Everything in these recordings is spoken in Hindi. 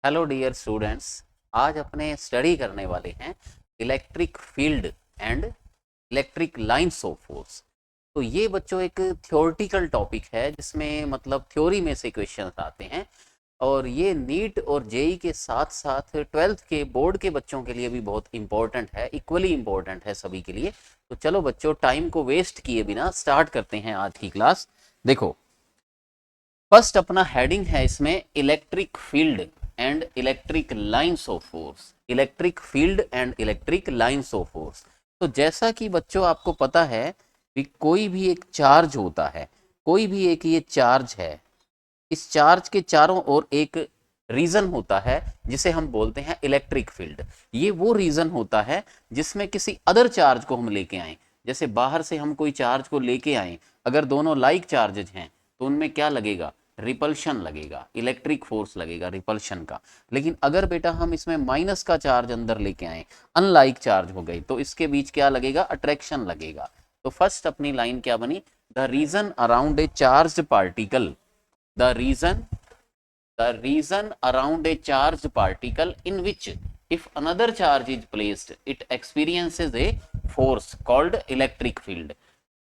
Hello dear students. आज अपने स्टडी करने वाले हैं electric field and electric lines of force. तो ये बच्चों एक थ्योरेटिकल टॉपिक है जिसमें मतलब थ्योरी में से क्वेश्चंस आते हैं, और ये नीट और जेई के साथ साथ ट्वेल्थ के बोर्ड के बच्चों के लिए भी बहुत इंपॉर्टेंट है, इक्वली इंपॉर्टेंट है सभी के लिए। तो चलो बच्चों, टाइम को वेस्ट किए बिना स्टार्ट करते हैं आज की क्लास। देखो, फर्स्ट अपना हेडिंग है इसमें electric field and electric lines of force. Electric field and electric lines of force. तो जैसा कि बच्चों आपको पता है कि कोई भी एक चार्ज होता है, कोई भी एक ये चार्ज है, इस चार्ज के चारों ओर एक रीजन होता है जिसे हम बोलते हैं इलेक्ट्रिक फील्ड। ये वो रीजन होता है जिसमें किसी अदर चार्ज को हम लेके आए। जैसे बाहर से हम कोई चार्ज को लेके आए, अगर दोनों लाइक चार्जेज हैं तो उनमें क्या लगेगा? रिपल्शन लगेगा, इलेक्ट्रिक फोर्स लगेगा रिपल्शन का। लेकिन अगर बेटा हम इसमें माइनस का चार्ज अंदर लेके आए, अनलाइक चार्ज हो गई, तो इसके बीच क्या लगेगा? अट्रैक्शन लगेगा। तो फर्स्ट अपनी लाइन क्या बनी? The region around a charge particle, the reason around a charged particle in which if another charge is placed it experiences a force called electric field।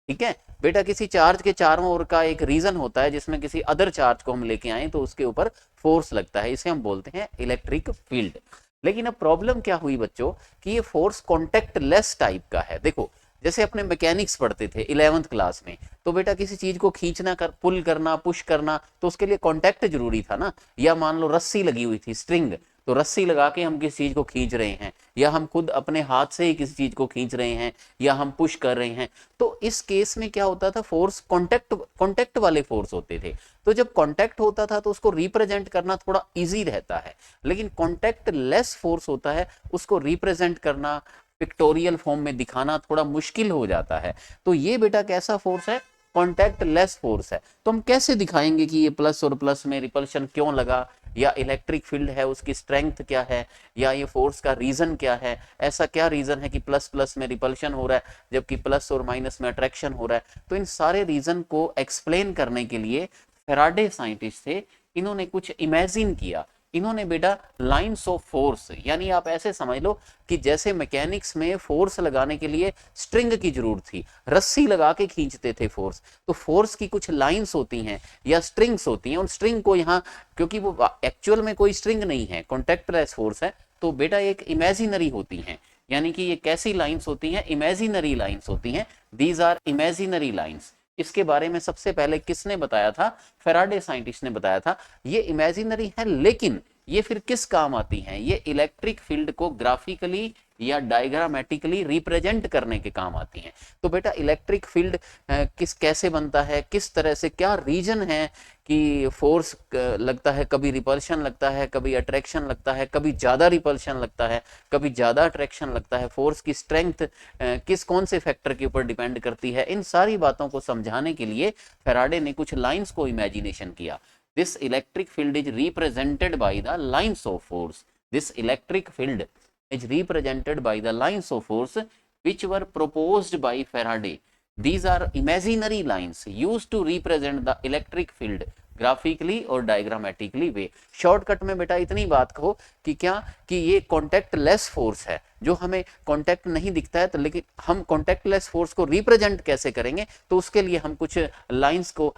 ठीक है बेटा, किसी चार्ज के चारों ओर का एक रीजन होता है जिसमें किसी अदर चार्ज को हम लेके आए तो उसके ऊपर फोर्स लगता है, इसे हम बोलते हैं इलेक्ट्रिक फील्ड। लेकिन अब प्रॉब्लम क्या हुई बच्चों कि ये फोर्स कॉन्टेक्ट लेस टाइप का है। देखो, जैसे अपने मैकेनिक्स पढ़ते थे 11th क्लास में, तो बेटा किसी चीज को खींचना, कर पुल करना, पुश करना, तो उसके लिए कांटेक्ट जरूरी था ना। या मान लो रस्सी लगी हुई थी, स्ट्रिंग, तो रस्सी लगा के हम किसी चीज को खींच रहे हैं, या हम खुद अपने हाथ से ही किसी चीज को खींच रहे हैं, या हम पुश कर रहे हैं। तो इस केस में क्या होता था? फोर्स कांटेक्ट कांटेक्ट वाले फोर्स होते थे। तो जब कांटेक्ट होता था तो उसको रिप्रेजेंट करना थोड़ा इजी रहता है। लेकिन कांटेक्ट लेस फोर्स होता है, उसको रिप्रेजेंट करना, पिक्टोरियल फॉर्म में दिखाना थोड़ा मुश्किल हो जाता है। तो ये बेटा कैसा फोर्स है? कॉन्टैक्ट लेस फोर्स है। तो हम कैसे दिखाएंगे कि ये प्लस और प्लस में रिपल्शन क्यों लगा, या इलेक्ट्रिक फील्ड है उसकी स्ट्रेंथ क्या है, या ये फोर्स का रीजन क्या है? ऐसा क्या रीजन है कि प्लस प्लस में रिपल्शन हो रहा है जबकि प्लस और माइनस में अट्रैक्शन हो रहा है? तो इन सारे रीजन को एक्सप्लेन करने के लिए फैराडे साइंटिस्ट थे, इन्होंने कुछ इमेजिन किया। इन्होंने बेटा लाइंस ऑफ फोर्स, यानी आप ऐसे समझ लो कि जैसे मैकेनिक्स में फोर्स लगाने के लिए स्ट्रिंग की जरूरत थी, रस्सी लगा के खींचते थे फोर्स, तो फोर्स की कुछ लाइंस होती हैं या स्ट्रिंग्स होती हैं। उन स्ट्रिंग को यहाँ, क्योंकि वो एक्चुअल में कोई स्ट्रिंग नहीं है, कॉन्टेक्टलेस फोर्स है, तो बेटा एक इमेजिनरी होती हैं। यानी कि ये कैसी लाइंस होती हैं? इमेजिनरी लाइंस होती हैं। These are imaginary lines. इसके बारे में सबसे पहले किसने बताया था? फैराडे साइंटिस्ट ने बताया था। ये इमेजिनरी है, लेकिन ये फिर किस काम आती हैं? ये इलेक्ट्रिक फील्ड को ग्राफिकली या डायग्रामेटिकली रिप्रेजेंट करने के काम आती हैं। तो बेटा इलेक्ट्रिक फील्ड किस कैसे बनता है, किस तरह से, क्या रीजन है कि फोर्स लगता है, कभी रिपल्शन लगता है, कभी अट्रैक्शन लगता है, कभी ज्यादा रिपल्शन लगता है, कभी ज्यादा अट्रैक्शन लगता है, फोर्स की स्ट्रेंथ किस कौन से फैक्टर के ऊपर डिपेंड करती है? इन सारी बातों को समझाने के लिए फैराडे ने कुछ लाइंस को इमेजिनेशन किया। This electric field is represented by the lines of force. This electric field is represented by the lines of force which were proposed by Faraday. These are imaginary lines used to represent the electric field graphically और डायग्रामेटिकली वे। शॉर्टकट में बेटा इतनी बात कहो कि क्या, कि ये कॉन्टेक्ट लेस फोर्स है, जो हमें कॉन्टेक्ट नहीं दिखता है, तो लेकिन हम कॉन्टेक्ट लेस फोर्स को रिप्रेजेंट कैसे करेंगे? तो उसके लिए हम कुछ लाइंस को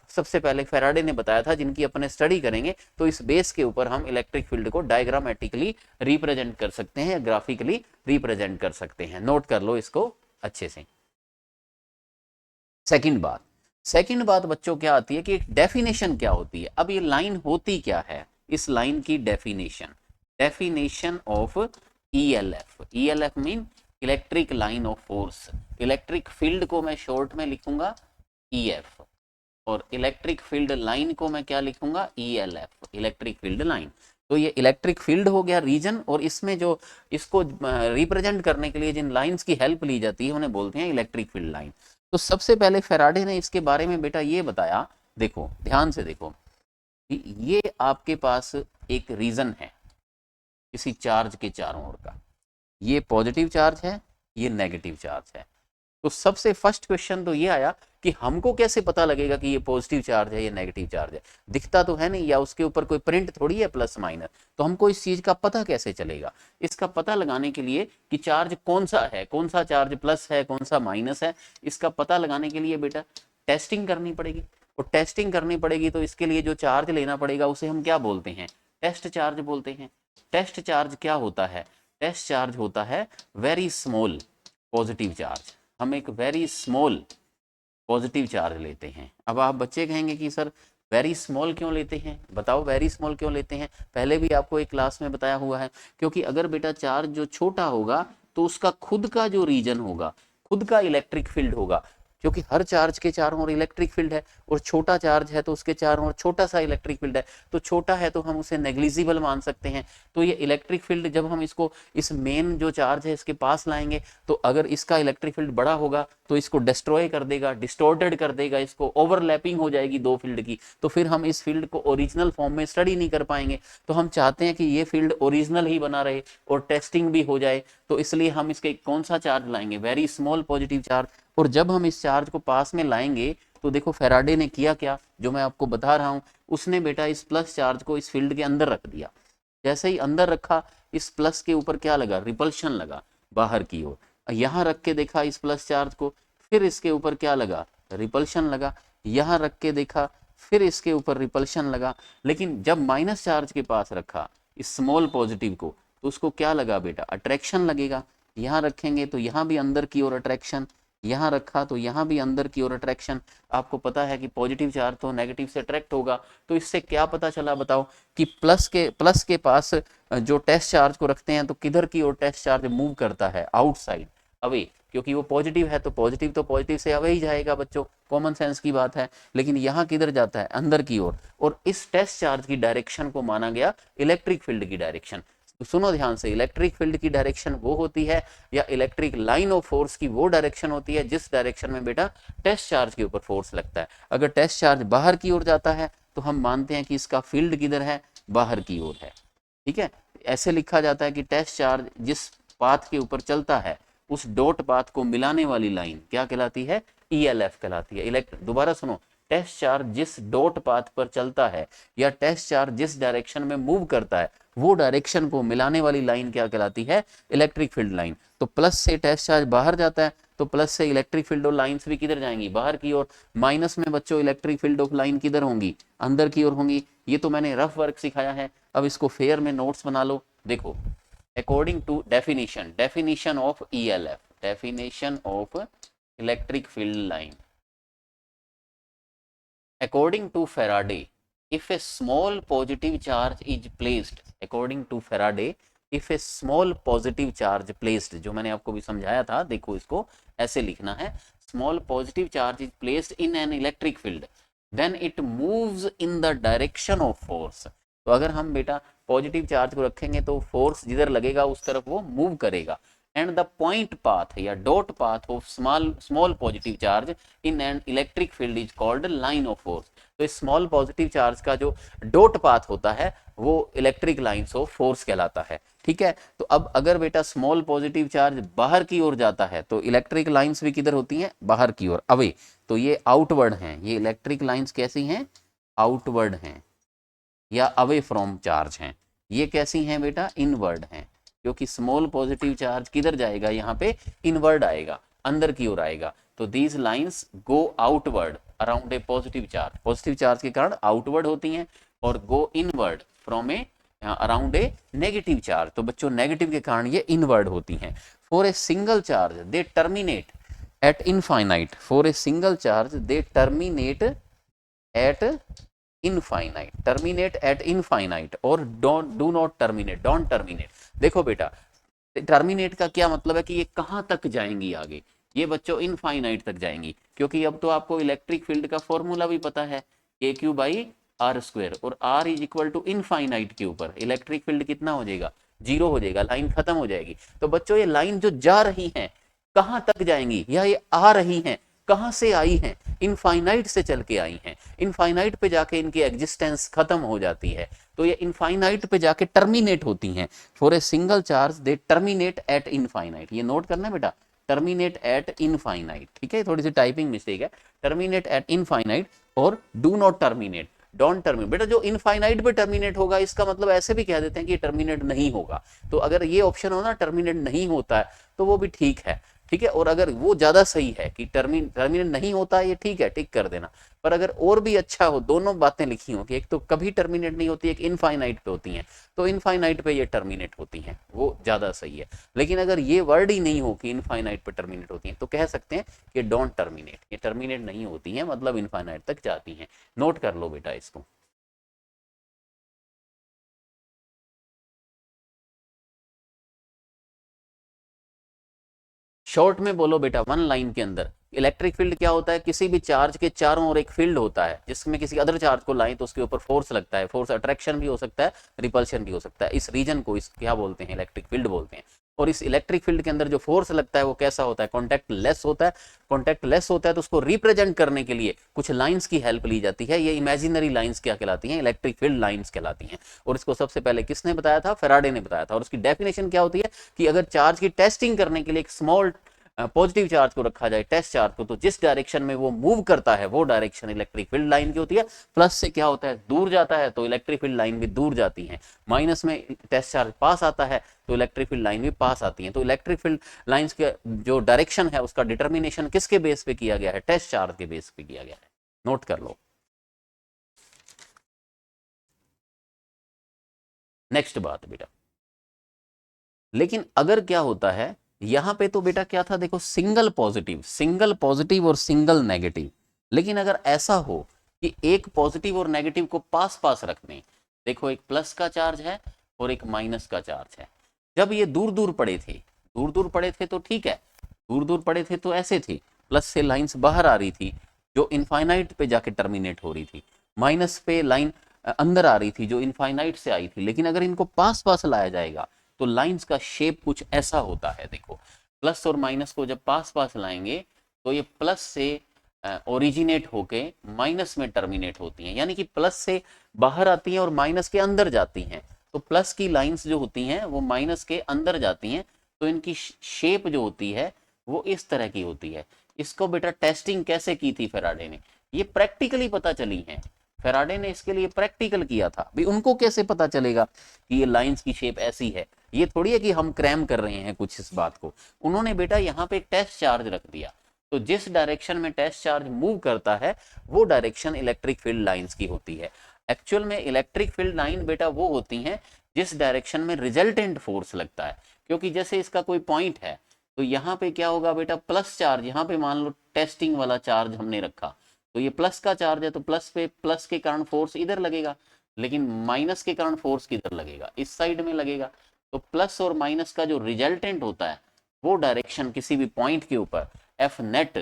सबसे पहले फैराडे ने बताया था, जिनकी अपने स्टडी करेंगे। तो इस बेस के ऊपर हम इलेक्ट्रिक फील्ड को डायग्रामेटिकली रिप्रेजेंट कर सकते हैं या ग्राफिकली रिप्रेजेंट कर सकते हैं। नोट कर लो इसको अच्छे से। सेकंड बात बच्चों क्या आती है कि डेफिनेशन क्या होती है? अब ये लाइन होती क्या है? इस लाइन की definition of ELF. ELF mean electric line of force. Electric field को मैं शॉर्ट में लिखूंगा ईएफ, और इलेक्ट्रिक फील्ड लाइन को मैं क्या लिखूंगा? ELF, electric field line. तो ये इलेक्ट्रिक फील्ड हो गया रीजन, और इसमें जो इसको रिप्रेजेंट करने के लिए जिन लाइंस की हेल्प ली जाती है उन्हें बोलते हैं इलेक्ट्रिक फील्ड लाइन। तो सबसे पहले फैराडे ने इसके बारे में बेटा ये बताया, देखो ध्यान से देखो, कि ये आपके पास एक रीजन है किसी चार्ज के चारों ओर का, ये पॉजिटिव चार्ज है, ये नेगेटिव चार्ज है। तो सबसे फर्स्ट क्वेश्चन तो ये आया कि हमको कैसे पता लगेगा कि ये पॉजिटिव चार्ज है या नेगेटिव चार्ज है, दिखता तो है नहीं, या उसके ऊपर कोई प्रिंट थोड़ी है प्लस माइनस, तो हमको इस चीज का पता कैसे चलेगा? इसका पता लगाने के लिए कि चार्ज कौन सा है, कौन सा चार्ज प्लस है, कौन सा माइनस है, इसका पता लगाने के लिए बेटा टेस्टिंग करनी पड़ेगी। और टेस्टिंग करनी पड़ेगी तो इसके लिए जो चार्ज लेना पड़ेगा उसे हम क्या बोलते हैं? टेस्ट चार्ज बोलते हैं। टेस्ट चार्ज क्या होता है? टेस्ट चार्ज होता है वेरी स्मॉल पॉजिटिव चार्ज। हम एक वेरी स्मॉल पॉजिटिव चार्ज लेते हैं। अब आप बच्चे कहेंगे कि सर वेरी स्मॉल क्यों लेते हैं, बताओ वेरी स्मॉल क्यों लेते हैं? पहले भी आपको एक क्लास में बताया हुआ है, क्योंकि अगर बेटा चार्ज जो छोटा होगा तो उसका खुद का जो रीजन होगा, खुद का इलेक्ट्रिक फील्ड होगा, क्योंकि हर चार्ज के चारों ओर इलेक्ट्रिक फील्ड है, और छोटा चार्ज है तो उसके चारों ओर छोटा सा इलेक्ट्रिक फील्ड है, तो छोटा है तो हम उसे नेग्लिजिबल मान सकते हैं। तो ये इलेक्ट्रिक फील्ड जब हम इसको इस मेन जो चार्ज है इसके पास लाएंगे, तो अगर इसका इलेक्ट्रिक फील्ड बड़ा होगा तो इसको डिस्ट्रॉय कर देगा, डिस्टॉर्टेड कर देगा, इसको ओवरलैपिंग हो जाएगी दो फील्ड की, तो फिर हम इस फील्ड को ओरिजिनल फॉर्म में स्टडी नहीं कर पाएंगे। तो हम चाहते हैं कि ये फील्ड ओरिजिनल ही बना रहे और टेस्टिंग भी हो जाए, तो इसलिए हम इसके कौन सा चार्ज लाएंगे? Very small positive charge. और जब हम इस चार्ज को पास में लाएंगे तो देखो फैराडे ने किया क्या, जो मैं आपको बता रहा हूं, उसने बेटा इस प्लस चार्ज को इस फील्ड के अंदर रख दिया। जैसे ही अंदर रखा, इस प्लस के ऊपर क्या लगा? रिपल्शन लगा बाहर की ओर। यहां रख के देखा इस प्लस चार्ज को, फिर इसके ऊपर क्या लगा? रिपल्शन लगा। यहां रख के देखा, फिर इसके ऊपर रिपल्शन लगा। लेकिन जब माइनस चार्ज के पास रखा इस स्मॉल पॉजिटिव को, तो उसको क्या लगा बेटा? अट्रैक्शन लगेगा। यहां रखेंगे तो यहां भी अंदर की ओर अट्रैक्शन, यहां रखा तो यहां भी अंदर की ओर अट्रैक्शन। आपको पता है कि पॉजिटिव चार्ज तो नेगेटिव से अट्रैक्ट होगा। तो इससे क्या पता चला बताओ कि प्लस के पास जो टेस्ट चार्ज को रखते हैं तो किधर की ओर टेस्ट चार्ज मूव करता है? आउटसाइड, अवे, क्योंकि वो पॉजिटिव है तो पॉजिटिव से अवे ही जाएगा बच्चों, कॉमन सेंस की बात है। लेकिन यहाँ किधर जाता है? अंदर की ओर। और इस टेस्ट चार्ज की डायरेक्शन को माना गया इलेक्ट्रिक फील्ड की डायरेक्शन। तो सुनो ध्यान से, इलेक्ट्रिक फील्ड की डायरेक्शन वो होती है, या इलेक्ट्रिक लाइन ऑफ फोर्स की वो डायरेक्शन होती है जिस डायरेक्शन में बेटा टेस्ट चार्ज के ऊपर फोर्स लगता है। अगर टेस्ट चार्ज बाहर की ओर जाता है तो हम मानते हैं कि इसका फील्ड किधर है? बाहर की ओर है। ठीक है, ऐसे लिखा जाता है कि टेस्ट चार्ज जिस पाथ के ऊपर चलता है उस डॉट पाथ को मिलाने वाली लाइन क्या कहलाती है? ELF कहलाती है। दोबारा सुनो, टेस्ट चार्ज जिस डॉट पाथ पर चलता है या टेस्ट चार्ज जिस डायरेक्शन में मूव करता है वो डायरेक्शन को मिलाने वाली लाइन क्या कहलाती है? Electric field line. तो प्लस से टेस्ट चार्ज बाहर जाता है तो प्लस से इलेक्ट्रिक फील्ड ऑफ लाइंस भी किधर जाएंगी? बाहर की ओर। माइनस में बच्चों इलेक्ट्रिक फील्ड ऑफ लाइन किधर होंगी? अंदर की ओर होंगी। ये तो मैंने रफ वर्क सिखाया है, अब इसको फेयर में नोट्स बना लो। देखो, according to definition of ELF, definition of electric field line, according to Faraday, if a small positive charge is placed, according to Faraday, if a small positive charge placed, जो मैंने आपको भी समझाया था, देखो इसको ऐसे लिखना है, small positive charge is placed in an electric field, then it moves in the direction of force। तो अगर हम बेटा पॉजिटिव चार्ज को रखेंगे तो फोर्स जिधर लगेगा उस तरफ वो मूव करेगा। एंड द पॉइंट पाथ या dot path of small positive charge in an electric field is called line of force. तो इस स्मॉल पॉजिटिव चार्ज का जो डॉट पाथ होता है वो इलेक्ट्रिक लाइंस ऑफ फोर्स कहलाता है। ठीक है, तो अब अगर बेटा स्मॉल पॉजिटिव चार्ज बाहर की ओर जाता है तो इलेक्ट्रिक लाइंस भी किधर होती हैं? बाहर की ओर, अवे। तो ये आउटवर्ड हैं, ये इलेक्ट्रिक लाइंस कैसी हैं? आउटवर्ड हैं या अवे फ्रॉम चार्ज हैं। ये कैसी हैं बेटा? इनवर्ड हैं, क्योंकि स्मॉल पॉजिटिव चार्ज किधर जाएगा? यहाँ पे इनवर्ड आएगा, अंदर की ओर आएगा। तो these lines go outward around a positive charge, positive charge के कारण आउटवर्ड होती हैं, और go inward from a around a negative charge. तो बच्चों नेगेटिव के कारण ये इनवर्ड होती हैं। For a single charge they terminate at infinite, for a single charge they terminate at infinite, terminate at infinite और do not terminate, don't terminate. देखो बेटा टर्मिनेट का क्या मतलब है कि ये कहां तक जाएंगी आगे? ये बच्चों इनफाइनाइट तक जाएंगी, क्योंकि अब तो आपको इलेक्ट्रिक फील्ड का फॉर्मूला भी पता है, AQ/R², और R is equal to infinite के ऊपर इलेक्ट्रिक फील्ड कितना हो जाएगा? 0 हो जाएगा, लाइन खत्म हो जाएगी। तो बच्चों ये लाइन जो जा रही है कहां तक जाएंगी, या ये आ रही हैं कहां से आई हैं? इनफाइनाइट से चल के आई हैं। इनफाइनाइट पे जाके इनकी एग्जिस्टेंस खत्म हो जाती है, तो ये इनफाइनाइट पे जाके टर्मिनेट होती हैं। For a single charge they terminate at infinite, ये नोट करना है बेटा, टर्मिनेट एट इनफाइनाइट, ठीक है, थोड़ी सी टाइपिंग मिस्टेक है, टर्मिनेट एट इनफाइनाइट और do not terminate, don't terminate. बेटा जो इनफाइनाइट पे टर्मिनेट होगा इसका मतलब ऐसे भी कह देते हैं कि टर्मिनेट नहीं होगा, तो अगर ये ऑप्शन हो ना टर्मिनेट नहीं होता है तो वो भी ठीक है, ठीक है। और अगर वो ज्यादा सही है कि टर्मिनेट नहीं होता है, ये ठीक है, टिक कर देना। पर अगर और भी अच्छा हो, दोनों बातें लिखी हो कि एक तो कभी टर्मिनेट नहीं होती, एक इनफाइनाइट पे होती है, तो इनफाइनाइट पे ये टर्मिनेट होती हैं, वो ज्यादा सही है। लेकिन अगर ये वर्ड ही नहीं हो कि इनफाइनाइट पे टर्मिनेट होती हैं, तो कह सकते हैं कि डोंट टर्मिनेट, ये टर्मिनेट नहीं होती हैं, मतलब इनफाइनाइट तक जाती हैं। नोट कर लो बेटा इसको। शॉर्ट में बोलो बेटा, वन लाइन के अंदर। इलेक्ट्रिक फील्ड क्या होता है, किसी भी चार्ज के चारों ओर एक फील्ड होता है जिसमें किसी अदर चार्ज को लाएं तो उसके ऊपर फोर्स लगता है, फोर्स अट्रैक्शन भी हो सकता है, रिपल्शन भी हो सकता है। इस रीजन को इस क्या बोलते हैं, इलेक्ट्रिक फील्ड बोलते हैं। और इस इलेक्ट्रिक फील्ड के अंदर जो फोर्स लगता है वो कैसा होता है, कॉन्टैक्ट लेस होता है। कॉन्टैक्ट लेस होता है तो उसको रिप्रेजेंट करने के लिए कुछ लाइंस की हेल्प ली जाती है, ये इमेजिनरी लाइंस क्या कहलाती हैं, इलेक्ट्रिक फील्ड लाइंस कहलाती हैं। और इसको सबसे पहले किसने बताया था, फेराडे ने बताया था। और उसकी डेफिनेशन क्या होती है कि अगर चार्ज की टेस्टिंग करने के लिए एक स्मॉल पॉजिटिव चार्ज को रखा जाए, टेस्ट चार्ज को, तो जिस डायरेक्शन में वो मूव करता है वो डायरेक्शन इलेक्ट्रिक फील्ड लाइन की होती है। प्लस से क्या होता है, दूर जाता है तो इलेक्ट्रिक फील्ड लाइन भी दूर जाती है। माइनस में टेस्ट चार्ज पास आता है तो इलेक्ट्रिक फील्ड लाइन भी पास आती है। तो इलेक्ट्रिक फील्ड लाइंस के जो डायरेक्शन है उसका डिटर्मिनेशन किसके बेस पे किया गया है, टेस्ट चार्ज के बेस पे किया गया है। नोट कर लो। नेक्स्ट बात बेटा, लेकिन अगर क्या होता है यहां पे, तो बेटा क्या था देखो, सिंगल पॉजिटिव और सिंगल नेगेटिव। लेकिन अगर ऐसा हो कि एक पॉजिटिव और नेगेटिव को पास पास रख दें, देखो एक प्लस का चार्ज है और एक माइनस का चार्ज है। जब ये दूर दूर पड़े थे, दूर दूर पड़े थे तो ठीक है, दूर दूर पड़े थे तो ऐसे थी, प्लस से लाइंस बाहर आ रही थी जो इनफाइनाइट पे जाके टर्मिनेट हो रही थी, माइनस पे लाइन अंदर आ रही थी जो इनफाइनाइट से आई थी। लेकिन अगर इनको पास पास लाया जाएगा तो लाइंस का शेप कुछ ऐसा होता है। देखो प्लस और माइनस को जब पास पास लाएंगे तो ये प्लस से ओरिजिनेट होके माइनस में टर्मिनेट होती हैं, यानी कि प्लस से बाहर आती हैं और माइनस के अंदर जाती हैं। तो प्लस की लाइंस जो होती हैं वो माइनस के अंदर जाती हैं, तो इनकी शेप जो होती है वो इस तरह की होती है। इसको बेटा टेस्टिंग कैसे की थी फेराडे ने, ये प्रैक्टिकली पता चली है। फेराडे ने इसके लिए प्रैक्टिकल किया था भाई, उनको कैसे पता चलेगा कि ये लाइंस की शेप ऐसी है, ये थोड़ी है कि हम क्रैम कर रहे हैं कुछ इस बात को। उन्होंने बेटा यहाँ पे एक टेस्ट चार्ज रख दिया, तो जिस डायरेक्शन में टेस्ट चार्ज मूव करता है वो डायरेक्शन इलेक्ट्रिक फील्ड लाइंस की होती है। एक्चुअल में इलेक्ट्रिक फील्ड लाइन बेटा वो होती हैं जिस डायरेक्शन में रिजल्टेंट फोर्स लगता है। क्योंकि जैसे इसका कोई पॉइंट है तो यहाँ पे क्या होगा बेटा, प्लस चार्ज, यहाँ पे मान लो टेस्टिंग वाला चार्ज हमने रखा, तो ये प्लस का चार्ज है तो प्लस पे प्लस के कारण फोर्स इधर लगेगा, लेकिन माइनस के कारण फोर्स किधर लगेगा, इस साइड में लगेगा। तो प्लस और माइनस का जो रिजल्टेंट होता है वो डायरेक्शन किसी भी पॉइंट के ऊपर एफ नेट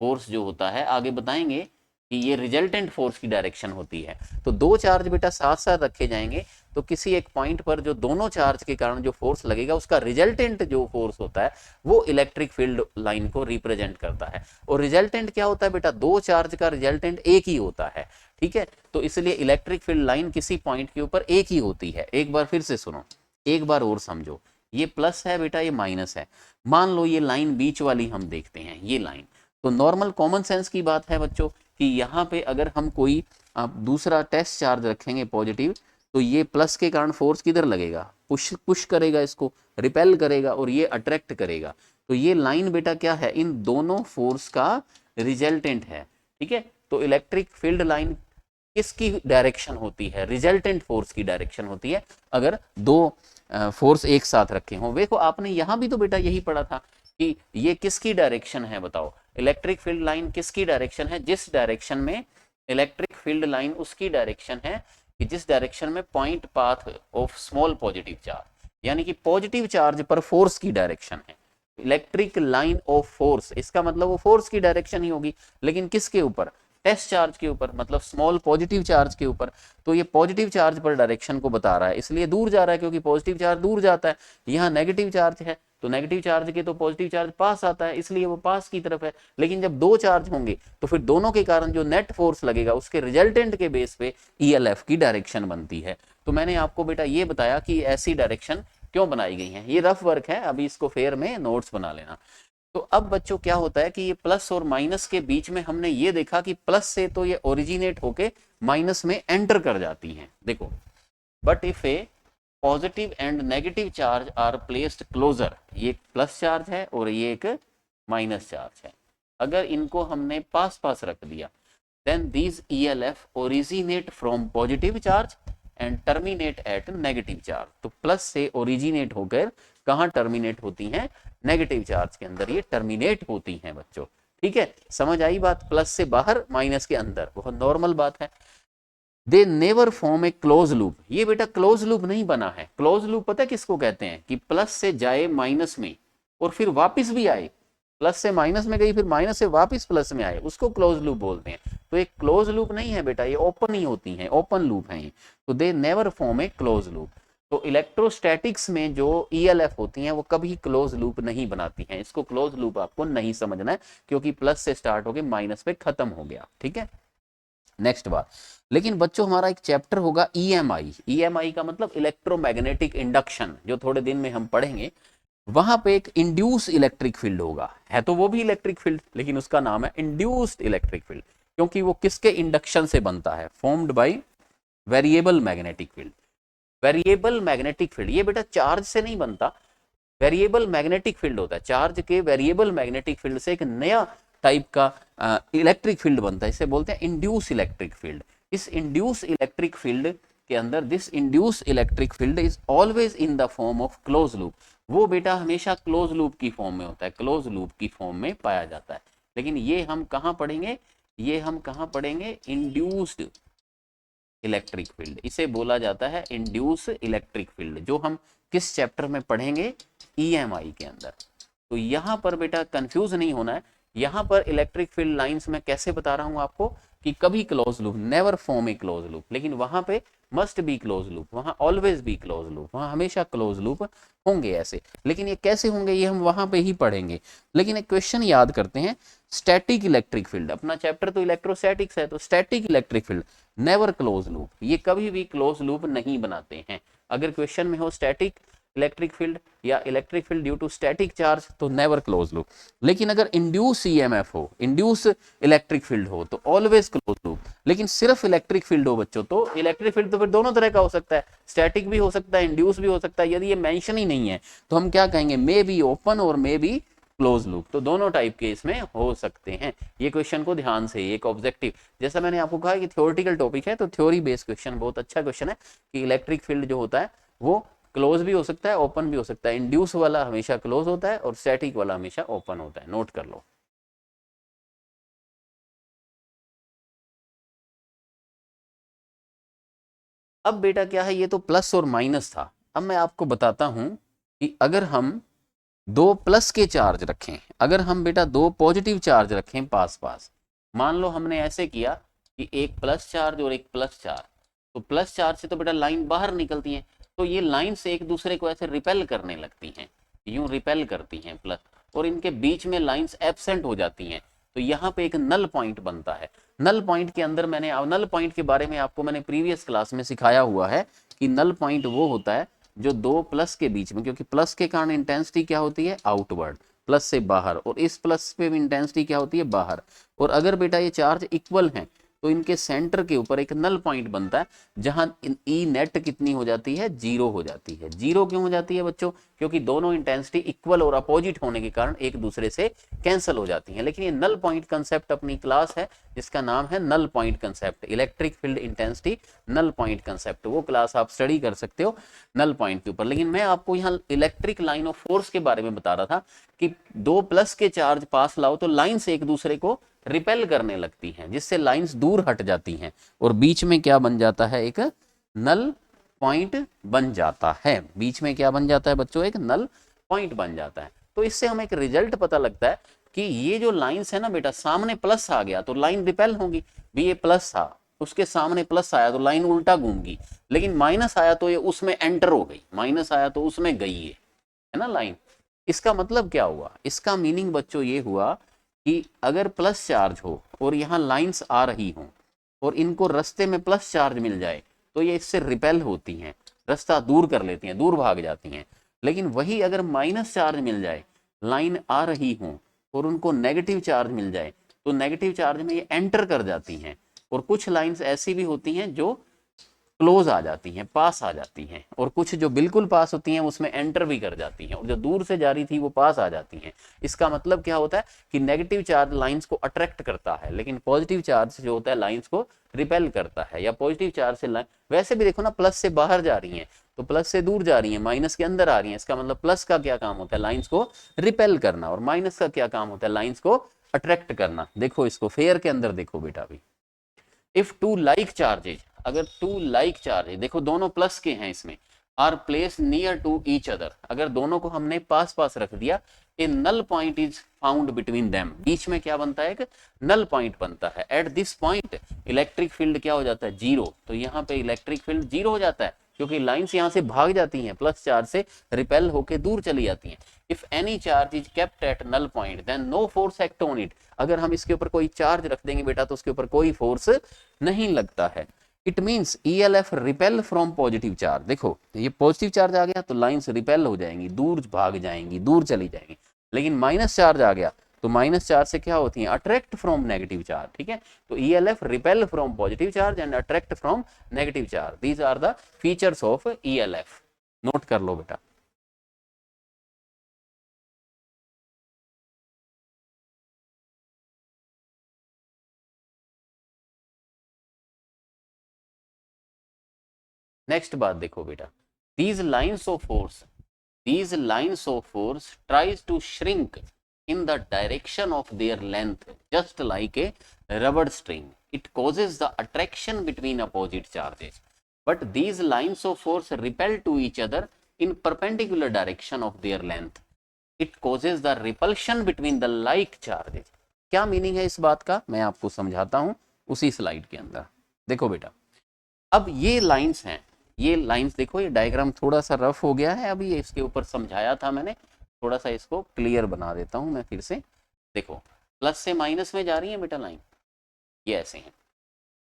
फोर्स जो होता है, आगे बताएंगे कि ये रिजल्टेंट फोर्स की डायरेक्शन होती है। तो दो चार्ज बेटा साथ साथ रखे जाएंगे तो किसी एक पॉइंट पर जो दोनों चार्ज के कारण जो फोर्स लगेगा उसका रिजल्टेंट जो फोर्स होता है वो इलेक्ट्रिक फील्ड लाइन को रिप्रेजेंट करता है। और रिजल्टेंट क्या होता है बेटा, दो चार्ज का रिजल्टेंट एक ही होता है, ठीक है। तो इसलिए इलेक्ट्रिक फील्ड लाइन किसी पॉइंट के ऊपर एक ही होती है। एक बार फिर से सुनो, एक बार और समझो, ये प्लस है बेटा, ये माइनस है। मान लो ये लाइन बीच वाली हम देखते हैं, ये लाइन, तो नॉर्मल कॉमन सेंस की बात है बच्चों कि यहाँ पे अगर हम कोई दूसरा टेस्ट चार्ज रखेंगे पॉजिटिव, तो ये प्लस के कारण फोर्स किधर लगेगा, पुश पुश करेगा, इसको रिपेल करेगा, और ये अट्रैक्ट करेगा। तो ये लाइन बेटा क्या है, इन दोनों फोर्स का रिजल्टेंट है, ठीक है। तो इलेक्ट्रिक फील्ड लाइन किसकी डायरेक्शन होती है, रिजल्टेंट फोर्स की डायरेक्शन होती है अगर दो फोर्स एक साथ रखे हों। देखो आपने यहां भी तो बेटा यही पढ़ा था कि ये किसकी डायरेक्शन है, बताओ इलेक्ट्रिक फील्ड लाइन किसकी डायरेक्शन है, जिस डायरेक्शन में इलेक्ट्रिक फील्ड लाइन उसकी डायरेक्शन है कि जिस डायरेक्शन में point path of small positive charge, यानी कि पॉजिटिव चार्ज पर फोर्स की डायरेक्शन है। इलेक्ट्रिक लाइन ऑफ फोर्स, इसका मतलब वो फोर्स की डायरेक्शन ही होगी, लेकिन किसके ऊपर, टेस्ट चार्ज के ऊपर, मतलब स्मॉल पॉजिटिव चार्ज के ऊपर। तो ये पॉजिटिव चार्ज पर डायरेक्शन को बता रहा है, इसलिए दूर जा रहा है क्योंकि पॉजिटिव चार्ज दूर जाता है। यहाँ नेगेटिव चार्ज है तो नेगेटिव चार्ज के तो पॉजिटिव चार्ज पास आता है, इसलिए वो पास की तरफ है। लेकिन जब दो चार्ज होंगे तो फिर दोनों के कारण जो नेट फोर्स लगेगा उसके रिजल्टेंट के बेस पे ईएलएफ की डायरेक्शन बनती है। तो मैंने आपको बेटा ये बताया कि ऐसी डायरेक्शन क्यों बनाई गई है। ये रफ वर्क है, अभी इसको फेयर में नोट्स बना लेना। तो अब बच्चों क्या होता है कि ये प्लस और माइनस के बीच में हमने ये देखा कि प्लस से तो ये ओरिजिनेट होके माइनस में एंटर कर जाती हैं, देखो। But if a positive and negative charge are placed closer, ये एक प्लस चार्ज है और ये एक माइनस चार्ज है, अगर इनको हमने पास पास रख दिया, then these ELF originate from positive charge and terminate at negative charge. तो प्लस से ओरिजिनेट होकर कहाँ टर्मिनेट होती हैं, नेगेटिव चार्ज के अंदर ये टर्मिनेट होती हैं बच्चों, ठीक है। समझ आई बात, प्लस से बाहर माइनस के अंदर, बहुत नॉर्मल बात है। They never form A close loop, ये बेटा क्लोज लूप नहीं बना है। क्लोज लूप पता है किसको कहते हैं, कि प्लस से जाए माइनस में और फिर वापस भी आए, प्लस से माइनस में गई फिर माइनस से वापस प्लस में आए, उसको क्लोज लूप बोलते हैं। तो एक क्लोज लूप नहीं है बेटा, ये ओपन ही होती हैं, ओपन लूप है ये। तो they never form A close loop. तो इलेक्ट्रोस्टैटिक्स में जो ELF होती हैं वो कभी क्लोज लूप नहीं बनाती हैं, इसको क्लोज लूप आपको नहीं समझना है, क्योंकि प्लस से स्टार्ट होकर माइनस पे खत्म हो गया, ठीक है। नेक्स्ट बात, लेकिन बच्चों हमारा एक चैप्टर होगा EMI का मतलब इलेक्ट्रोमैग्नेटिक इंडक्शन, जो थोड़े दिन में हम पढ़ेंगे। वहां पे एक इंड्यूस इलेक्ट्रिक फील्ड होगा, है तो वो भी इलेक्ट्रिक फील्ड, लेकिन उसका नाम है इंड्यूस्ड इलेक्ट्रिक फील्ड, क्योंकि वो किसके इंडक्शन से बनता है, formed by variable magnetic field. Variable magnetic field ये बेटा चार्ज से नहीं बनता, वेरिएबल मैग्नेटिक फील्ड होता है, चार्ज के वेरिएबल मैग्नेटिक फील्ड से एक नया टाइप का इलेक्ट्रिक फील्ड बनता है, इसे बोलते हैं इंड्यूस इलेक्ट्रिक फील्ड। इस इंड्यूस इलेक्ट्रिक फील्ड के अंदर this induce electric field is always in the form of close loop, वो बेटा हमेशा क्लोज लूप की फॉर्म में होता है, क्लोज लूप की फॉर्म में पाया जाता है। लेकिन ये हम कहाँ पढ़ेंगे, ये हम कहाँ पढ़ेंगे, इंड्यूस्ड इलेक्ट्रिक फील्ड, इसे बोला जाता है इंड्यूस इलेक्ट्रिक फील्ड, जो हम किस चैप्टर में पढ़ेंगे, EMI के अंदर। तो यहाँ पर बेटा कंफ्यूज नहीं होना है, यहाँ पर इलेक्ट्रिक फील्ड लाइंस में कैसे बता रहा हूँ आपको कि कभी क्लोज लूप, नेवर फॉर्म ए क्लोज लूप, लेकिन वहां पे मस्ट बी क्लोज लूप, वहां ऑलवेज बी क्लोज लूप, वहां हमेशा क्लोज लूप होंगे ऐसे। लेकिन ये कैसे होंगे ये हम वहां पे ही पढ़ेंगे। लेकिन एक क्वेश्चन याद करते हैं, स्टैटिक इलेक्ट्रिक फील्ड, अपना चैप्टर तो इलेक्ट्रोस्टैटिक्स है, तो static electric field never close loop, ये कभी भी क्लोज लूप नहीं बनाते हैं। अगर क्वेश्चन में हो स्टैटिक इलेक्ट्रिक फील्ड या electric field due to static charge, तो नेवर क्लोज लूप। लेकिन अगर इंड्यूस EMF हो, इंड्यूस इलेक्ट्रिक फील्ड हो, तो ऑलवेज क्लोज लूप। लेकिन सिर्फ इलेक्ट्रिक फील्ड हो बच्चों, तो इलेक्ट्रिक फील्ड तो फिर दोनों तरह का हो सकता है, स्टैटिक भी हो सकता है, इंड्यूस भी हो सकता है। यदि ये मेंशन ही नहीं है तो हम क्या कहेंगे, मे बी ओपन और मे बी क्लोज लूप, तो दोनों टाइप के इसमें हो सकते हैं। ये क्वेश्चन को ध्यान से, एक ऑब्जेक्टिव, जैसा मैंने आपको कहा कि थ्योरेटिकल टॉपिक है, तो थ्योरी बेस्ड क्वेश्चन बहुत अच्छा क्वेश्चन है कि इलेक्ट्रिक फील्ड जो होता है वो क्लोज भी हो सकता है, ओपन भी हो सकता है। इंड्यूस वाला हमेशा क्लोज होता है और स्टैटिक वाला हमेशा ओपन होता है, नोट कर लो। अब बेटा क्या है, ये तो प्लस और माइनस था। अब मैं आपको बताता हूं कि अगर हम दो प्लस के चार्ज रखें, अगर हम बेटा दो पॉजिटिव चार्ज रखें पास पास, मान लो हमने ऐसे किया कि एक प्लस चार्ज और एक प्लस चार्ज, तो प्लस चार्ज से तो बेटा लाइन बाहर निकलती है, तो ये लाइन से एक दूसरे को ऐसे रिपेल करने लगती हैं, यूं रिपेल करती हैं प्लस, और इनके बीच में लाइंस एब्सेंट हो जाती हैं, तो यहाँ पे एक नल पॉइंट बनता है। नल पॉइंट के अंदर मैंने नल पॉइंट के बारे में आपको मैंने प्रीवियस क्लास में सिखाया हुआ है कि नल पॉइंट वो होता है जो दो प्लस के बीच में, क्योंकि प्लस के कारण इंटेंसिटी क्या होती है, आउटवर्ड, प्लस से बाहर, और इस प्लस पे भी इंटेंसिटी क्या होती है, बाहर। और अगर बेटा ये चार्ज इक्वल हैं तो इनके सेंटर के ऊपर एक नल पॉइंट बनता है, जहां ई नेट कितनी हो जाती है, जीरो हो जाती है। जीरो क्यों हो जाती है बच्चों, क्योंकि दोनों इंटेंसिटी इक्वल और अपोजिट होने के कारण एक दूसरे से कैंसिल हो जाती हैं। लेकिन ये नल पॉइंट कंसेप्ट अपनी क्लास है जिसका नाम है null point concept, electric field intensity null point concept, वो क्लास आप स्टडी कर सकते हो नल पॉइंट के ऊपर। लेकिन मैं आपको यहाँ इलेक्ट्रिक लाइन ऑफ फोर्स के बारे में बता रहा था कि दो प्लस के चार्ज पास लाओ तो लाइन से एक दूसरे को रिपेल करने लगती हैं, जिससे लाइंस दूर हट जाती हैं और बीच में क्या बन जाता है, एक नल पॉइंट बन जाता है। बीच में क्या बन जाता है बच्चों, एक नल पॉइंट बन जाता है। तो इससे हमें एक रिजल्ट पता लगता है कि ये जो लाइंस है ना बेटा, सामने प्लस आ गया तो लाइन रिपेल होगी, भी ये प्लस था उसके सामने प्लस आया तो लाइन उल्टा घूमगी, लेकिन माइनस आया तो ये उसमें एंटर हो गई, माइनस आया तो उसमें गई है ना लाइन। इसका मतलब क्या हुआ, इसका मीनिंग बच्चों ये हुआ कि अगर प्लस चार्ज हो और यहाँ लाइंस आ रही हों और इनको रास्ते में प्लस चार्ज मिल जाए तो ये इससे रिपेल होती हैं, रास्ता दूर कर लेती हैं, दूर भाग जाती हैं। लेकिन वही अगर माइनस चार्ज मिल जाए, लाइन आ रही हो और उनको नेगेटिव चार्ज मिल जाए तो नेगेटिव चार्ज में ये एंटर कर जाती हैं, और कुछ लाइंस ऐसी भी होती हैं जो क्लोज आ जाती हैं, पास आ जाती हैं, और कुछ जो बिल्कुल पास होती हैं उसमें एंटर भी कर जाती हैं, और जो दूर से जा रही थी वो पास आ जाती हैं। इसका मतलब क्या होता है कि नेगेटिव चार्ज लाइंस को अट्रैक्ट करता है, लेकिन पॉजिटिव चार्ज जो होता है लाइंस को रिपेल करता है, या पॉजिटिव चार्ज से लाइन, वैसे भी देखो ना, प्लस से बाहर जा रही हैं तो प्लस से दूर जा रही है, माइनस के अंदर आ रही है, इसका मतलब प्लस का क्या काम होता है, लाइंस को रिपेल करना, और माइनस का क्या काम होता है, लाइंस को अट्रैक्ट करना। देखो इसको फेयर के अंदर देखो बेटा भी, इफ टू लाइक चार्जेज, अगर टू लाइक चार्जेज, देखो दोनों प्लस के हैं इसमें, are place near to each other, अगर दोनों को हमने पास पास रख दिया, a null point is found between them, बीच में क्या बनता है, एक नल पॉइंट बनता है। At this point electric field क्या हो जाता है, जीरो, तो यहाँ पे इलेक्ट्रिक फील्ड जीरो हो जाता है, क्योंकि लाइंस यहाँ से भाग जाती हैं, प्लस चार्ज से रिपेल होके दूर चली जाती हैं। If any charge is kept at null point then no force act on it, अगर हम इसके ऊपर कोई चार्ज रख देंगे बेटा तो उसके ऊपर कोई फोर्स नहीं लगता है। It means ELF repel from positive charge, देखो ये पॉजिटिव चार्ज आ गया तो लाइंस रिपेल हो जाएंगी, दूर भाग जाएंगी, दूर चली जाएंगी, लेकिन माइनस चार्ज आ गया तो माइनस चार्ज से क्या होती है, अट्रैक्ट फ्रॉम नेगेटिव चार्ज, ठीक है। तो ELF repel from positive charge and attract from negative charge, these are the features of ELF, note कर लो बेटा। नेक्स्ट बात देखो बेटा, these lines of force, these lines of force tries to shrink in the direction of their length just like a rubber string, it causes the attraction between opposite charges, but these lines of force repel to each other in perpendicular direction of their length, it causes the repulsion between the like charges। क्या मीनिंग है इस बात का, मैं आपको समझाता हूं उसी स्लाइड के अंदर। देखो बेटा, अब ये लाइंस हैं, ये लाइंस देखो, ये डायग्राम थोड़ा सा रफ हो गया है, अभी इसके ऊपर समझाया था मैंने, थोड़ा सा इसको क्लियर बना देता हूं मैं फिर से। देखो प्लस से माइनस में जा रही है बेटा लाइन, ये ऐसे हैं।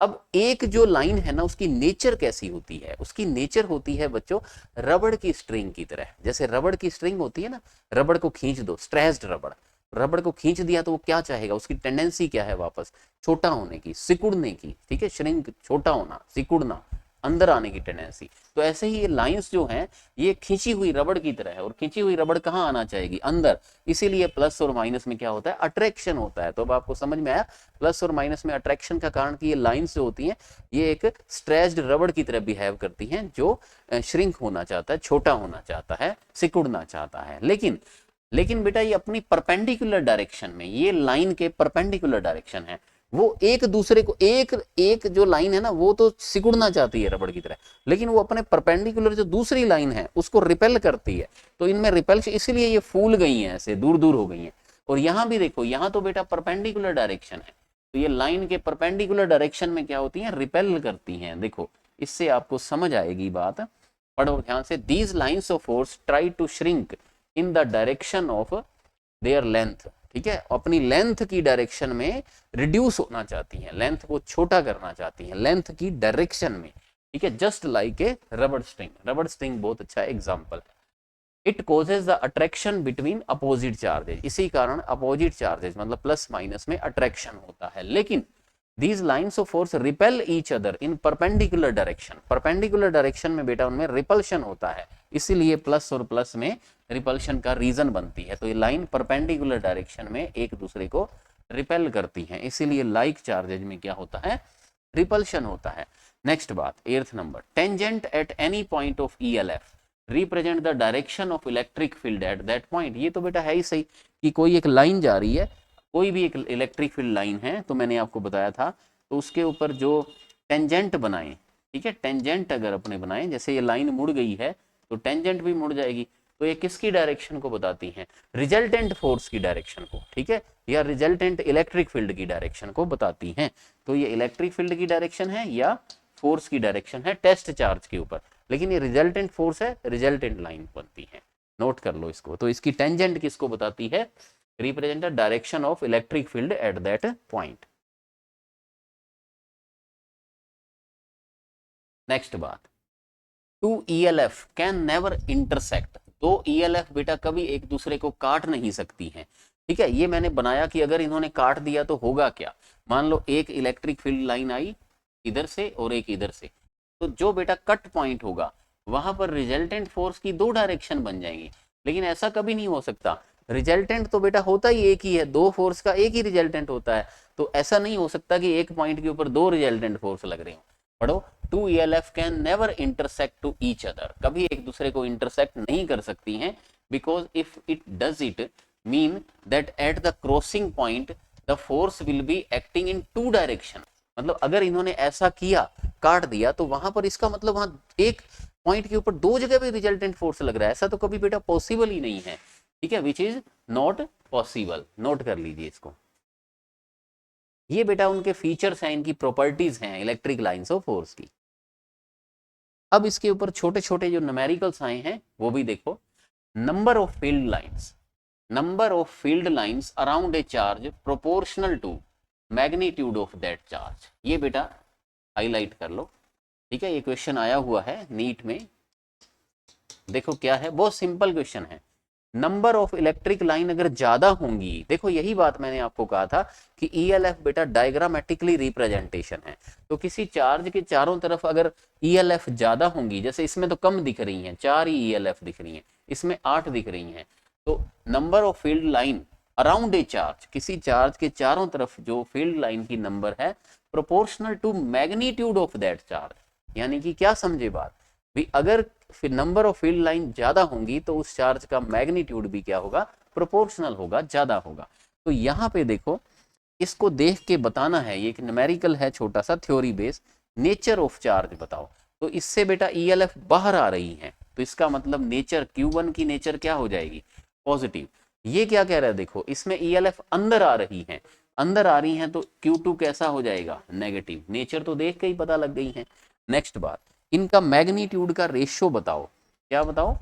अब एक जो लाइन है ना उसकी नेचर कैसी होती है, उसकी नेचर होती है बच्चों रबड़ की स्ट्रिंग की तरह, जैसे रबड़ की स्ट्रिंग होती है ना, रबड़ को खींच दो, स्ट्रेस्ड रबड़, रबड़ को खींच दिया तो वो क्या चाहेगा, उसकी टेंडेंसी क्या है, वापस छोटा होने की, सिकुड़ने की, ठीक है, श्रिंक, छोटा होना, सिकुड़ना, अंदर आने की टेंडेंसी। तो ऐसे ही ये लाइंस जो हैं ये खींची हुई रबड़ की तरह है, और खींची हुई रबड़ कहाँ आना चाहेगी, अंदर, इसीलिए प्लस और माइनस में क्या होता है, अट्रैक्शन होता है। तो अब आपको समझ में आया प्लस और माइनस में अट्रैक्शन का कारण कि ये लाइंस जो होती हैं ये एक स्ट्रेच्ड रबड़ की तरह बिहेव करती हैं, जो श्रिंक होना चाहता है, छोटा होना चाहता है, सिकुड़ना चाहता है। लेकिन बेटा ये अपनी परपेंडिकुलर डायरेक्शन में, ये लाइन के परपेंडिकुलर डायरेक्शन है, वो एक दूसरे को, एक जो लाइन है ना वो तो सिकुड़ना चाहती है रबड़ की तरह, लेकिन वो अपने परपेंडिकुलर जो दूसरी लाइन है उसको रिपेल करती है, तो इनमें रिपेल्शन, इसीलिए ये फूल गई हैं, ऐसे दूर दूर हो गई हैं। और यहाँ भी देखो, यहाँ तो बेटा परपेंडिकुलर डायरेक्शन है, तो ये लाइन के परपेंडिकुलर डायरेक्शन में क्या होती है, रिपेल करती हैं। देखो इससे आपको समझ आएगी बात, पढ़ो ध्यान से। These lines of force try to shrink in the direction of their length, ठीक है, अपनी लेंथ की डायरेक्शन में रिड्यूस होना चाहती हैं, लेंथ को छोटा करना चाहती हैं, लेंथ की डायरेक्शन में, ठीक है, जस्ट लाइक ए रबड़ स्ट्रिंग। रबड़ स्ट्रिंग बहुत अच्छा एग्जांपल है। It causes the attraction between opposite charges, इसी कारण अपोजिट चार्जेज मतलब प्लस माइनस में अट्रैक्शन होता है। लेकिन these lines of force repel each other in perpendicular direction, perpendicular direction में बेटा उनमें रिपल्शन होता है, इसीलिए प्लस और प्लस में रिपल्शन का रीजन बनती है। तो ये लाइन परपेंडिकुलर डायरेक्शन में एक दूसरे को रिपेल करती हैं, इसीलिए लाइक चार्जेज में क्या होता है, रिपल्शन होता है। नेक्स्ट बात, 8th number, tangent at any point of ELF represent the direction of electric field at that point. ये तो बेटा है ही सही कि कोई एक लाइन जा रही है, कोई भी एक इलेक्ट्रिक फील्ड लाइन है, तो मैंने आपको बताया था, तो उसके ऊपर जो टेंजेंट बनाए, ठीक है, टेंजेंट अगर अपने बनाए, जैसे ये लाइन मुड़ गई है तो टेंजेंट भी मुड़ जाएगी, तो ये किसकी डायरेक्शन को बताती हैं, रिजल्टेंट फोर्स की डायरेक्शन को, ठीक है, या रिजल्टेंट इलेक्ट्रिक फील्ड की डायरेक्शन को बताती हैं। तो ये इलेक्ट्रिक फील्ड की डायरेक्शन है या फोर्स की डायरेक्शन है टेस्ट चार्ज के ऊपर, लेकिन ये रिजल्टेंट फोर्स है, रिजल्टेंट लाइन बनती है, नोट कर लो इसको। तो इसकी टेंजेंट किसको बताती है, represent the direction of electric field at that point। Next बात, two ELF can never intersect, दो ELF बेटा कभी एक दूसरे को काट नहीं सकती हैं, ठीक है, ये मैंने बनाया कि अगर इन्होंने काट दिया तो होगा क्या। मान लो एक इलेक्ट्रिक फील्ड लाइन आई इधर से और एक इधर से, तो जो बेटा कट पॉइंट होगा वहां पर रिजल्टेंट फोर्स की दो डायरेक्शन बन जाएंगी। लेकिन ऐसा कभी नहीं हो सकता, रिजल्टेंट तो बेटा होता ही एक ही है, दो फोर्स का एक ही रिजल्टेंट होता है। तो ऐसा नहीं हो सकता कि एक पॉइंट के ऊपर दो रिजल्टेंट फोर्स लग रहे हो। पढ़ो, two ELF can never intersect to each other, कभी एक दूसरे को इंटरसेक्ट नहीं कर सकती हैं, because if it does it mean that at the crossing point the force will be acting in two direction. मतलब अगर इन्होंने ऐसा किया, काट दिया, तो वहां पर इसका मतलब वहां एक पॉइंट के ऊपर दो जगह पे रिजल्टेंट फोर्स लग रहा है, ऐसा तो कभी बेटा पॉसिबल ही नहीं है। ठीक है, which is not possible, note कर लीजिए इसको। ये बेटा उनके फीचर्स हैं, इनकी प्रॉपर्टीज हैं इलेक्ट्रिक लाइंस ऑफ फोर्स की। अब इसके ऊपर छोटे छोटे जो न्यूमेरिकल्स आए हैं वो भी देखो। Number of field lines, number of field lines around a charge proportional to magnitude of that charge, ये बेटा हाईलाइट कर लो। ठीक है, ये क्वेश्चन आया हुआ है नीट में, देखो क्या है, बहुत सिंपल क्वेश्चन है। नंबर ऑफ इलेक्ट्रिक लाइन अगर ज्यादा होंगी, देखो यही बात मैंने आपको कहा था कि ELF बेटा डायग्रामेटिकली रिप्रेजेंटेशन है। तो किसी चार्ज के चारों तरफ अगर ELF ज्यादा होंगी, जैसे इसमें तो कम दिख रही हैं, 4 ही ELF दिख रही हैं, इसमें 8 दिख रही हैं, तो number of field line around a charge, किसी चार्ज के चारों तरफ जो फील्ड लाइन की नंबर है proportional to magnitude of that charge. यानी कि क्या समझे बात भी, अगर नंबर ऑफ फील्ड लाइन ज्यादा होंगी तो उस चार्ज का मैग्नीट्यूड भी क्या होगा, प्रोपोर्शनल होगा, ज्यादा होगा। तो यहाँ पे देखो, इसको देख के बताना है, ये एक न्यूमेरिकल है छोटा सा theory base, nature of charge बताओ। तो इससे बेटा ELF बाहर आ रही है, तो इसका मतलब नेचर Q1 की नेचर क्या हो जाएगी, पॉजिटिव। ये क्या कह रहा है, देखो इसमें ELF अंदर आ रही है, अंदर आ रही है तो Q2 कैसा हो जाएगा, नेगेटिव। नेचर तो देख के ही पता लग गई है। नेक्स्ट बात, इनका मैग्नीट्यूड का रेशियो बताओ, क्या बताओ,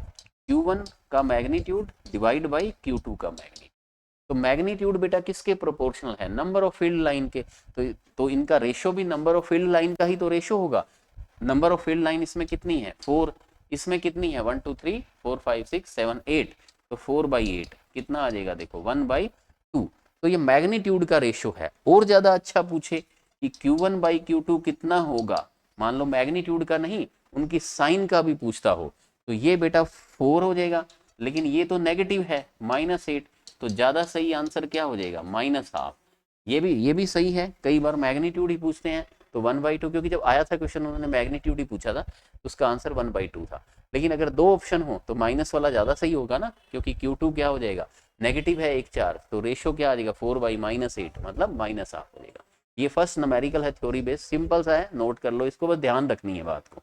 Q1 का मैग्नीट्यूड डिवाइड बाई Q2 का मैग्नीट्यूड। तो मैग्नीट्यूड बेटा किसके प्रोपोर्शनल है, नंबर ऑफ फील्ड लाइन के, तो इनका रेशियो भी नंबर ऑफ फील्ड लाइन का ही तो रेशियो होगा। नंबर ऑफ फील्ड लाइन इसमें कितनी है, 4, इसमें कितनी है 1 2 3 4 5 6 7 8, तो 4/8 कितना आ जाएगा, देखो 1/2। तो ये मैग्नीट्यूड का रेशियो है। और ज्यादा अच्छा पूछे कि Q1/Q2 कितना होगा, मान लो मैग्नीट्यूड का नहीं, उनकी साइन का भी पूछता हो, तो ये बेटा 4 हो जाएगा, लेकिन ये तो नेगेटिव है -8, तो ज्यादा सही आंसर क्या हो जाएगा, -12। ये भी सही है, कई बार मैग्नीट्यूड ही पूछते हैं, तो 1/2, क्योंकि जब आया था क्वेश्चन उन्होंने मैग्नीट्यूड ही पूछा था, तो उसका आंसर 1/2 था। लेकिन अगर दो ऑप्शन हो तो माइनस वाला ज्यादा सही होगा ना, क्योंकि Q2 क्या हो जाएगा, नेगेटिव है एक चार्ज, तो रेशियो क्या आ जाएगा 4/-8, मतलब -8 हो जाएगा। ये फर्स्ट न्यूमेरिकल है थ्योरी बेस, सिंपल सा है, नोट कर लो इसको, बस ध्यान रखनी है बात को।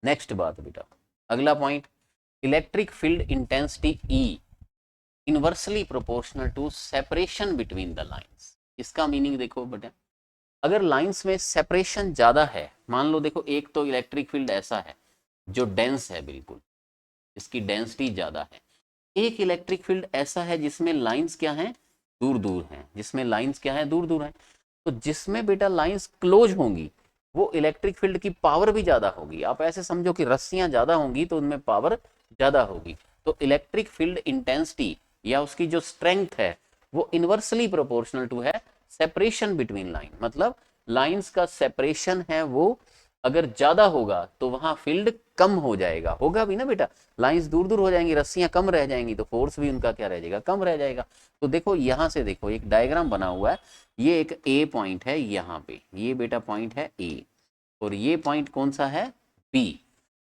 नेक्स्ट बात बेटा, अगला point, electric field intensity E inversely proportional to separation between the lines. इसका मीनिंग देखो बेटा, अगर लाइंस में सेपरेशन ज्यादा है, मान लो देखो एक तो इलेक्ट्रिक फील्ड ऐसा है जो डेंस है, बिल्कुल इसकी डेंसिटी ज्यादा है, एक इलेक्ट्रिक फील्ड ऐसा है जिसमें लाइंस क्या हैं, दूर दूर हैं, जिसमें लाइंस क्या है, दूर दूर हैं। तो जिसमें बेटा लाइंस क्लोज होंगी वो इलेक्ट्रिक फील्ड की पावर भी ज्यादा होगी। आप ऐसे समझो कि रस्सियां ज्यादा होंगी तो उनमें पावर ज्यादा होगी। तो इलेक्ट्रिक फील्ड इंटेंसिटी या उसकी जो स्ट्रेंथ है वो इनवर्सली प्रोपोर्शनल टू है सेपरेशन बिटवीन लाइन, मतलब लाइंस का सेपरेशन है वो अगर ज्यादा होगा तो वहां फील्ड कम हो जाएगा, होगा भी ना बेटा, लाइंस दूर दूर हो जाएंगी, रस्सियां कम रह जाएंगी, तो फोर्स भी उनका क्या रह जाएगा, कम रह जाएगा। तो देखो यहां से देखो एक डायग्राम बना हुआ है, ये एक A पॉइंट है, यहाँ पे ये बेटा पॉइंट है A, और ये पॉइंट कौन सा है, B।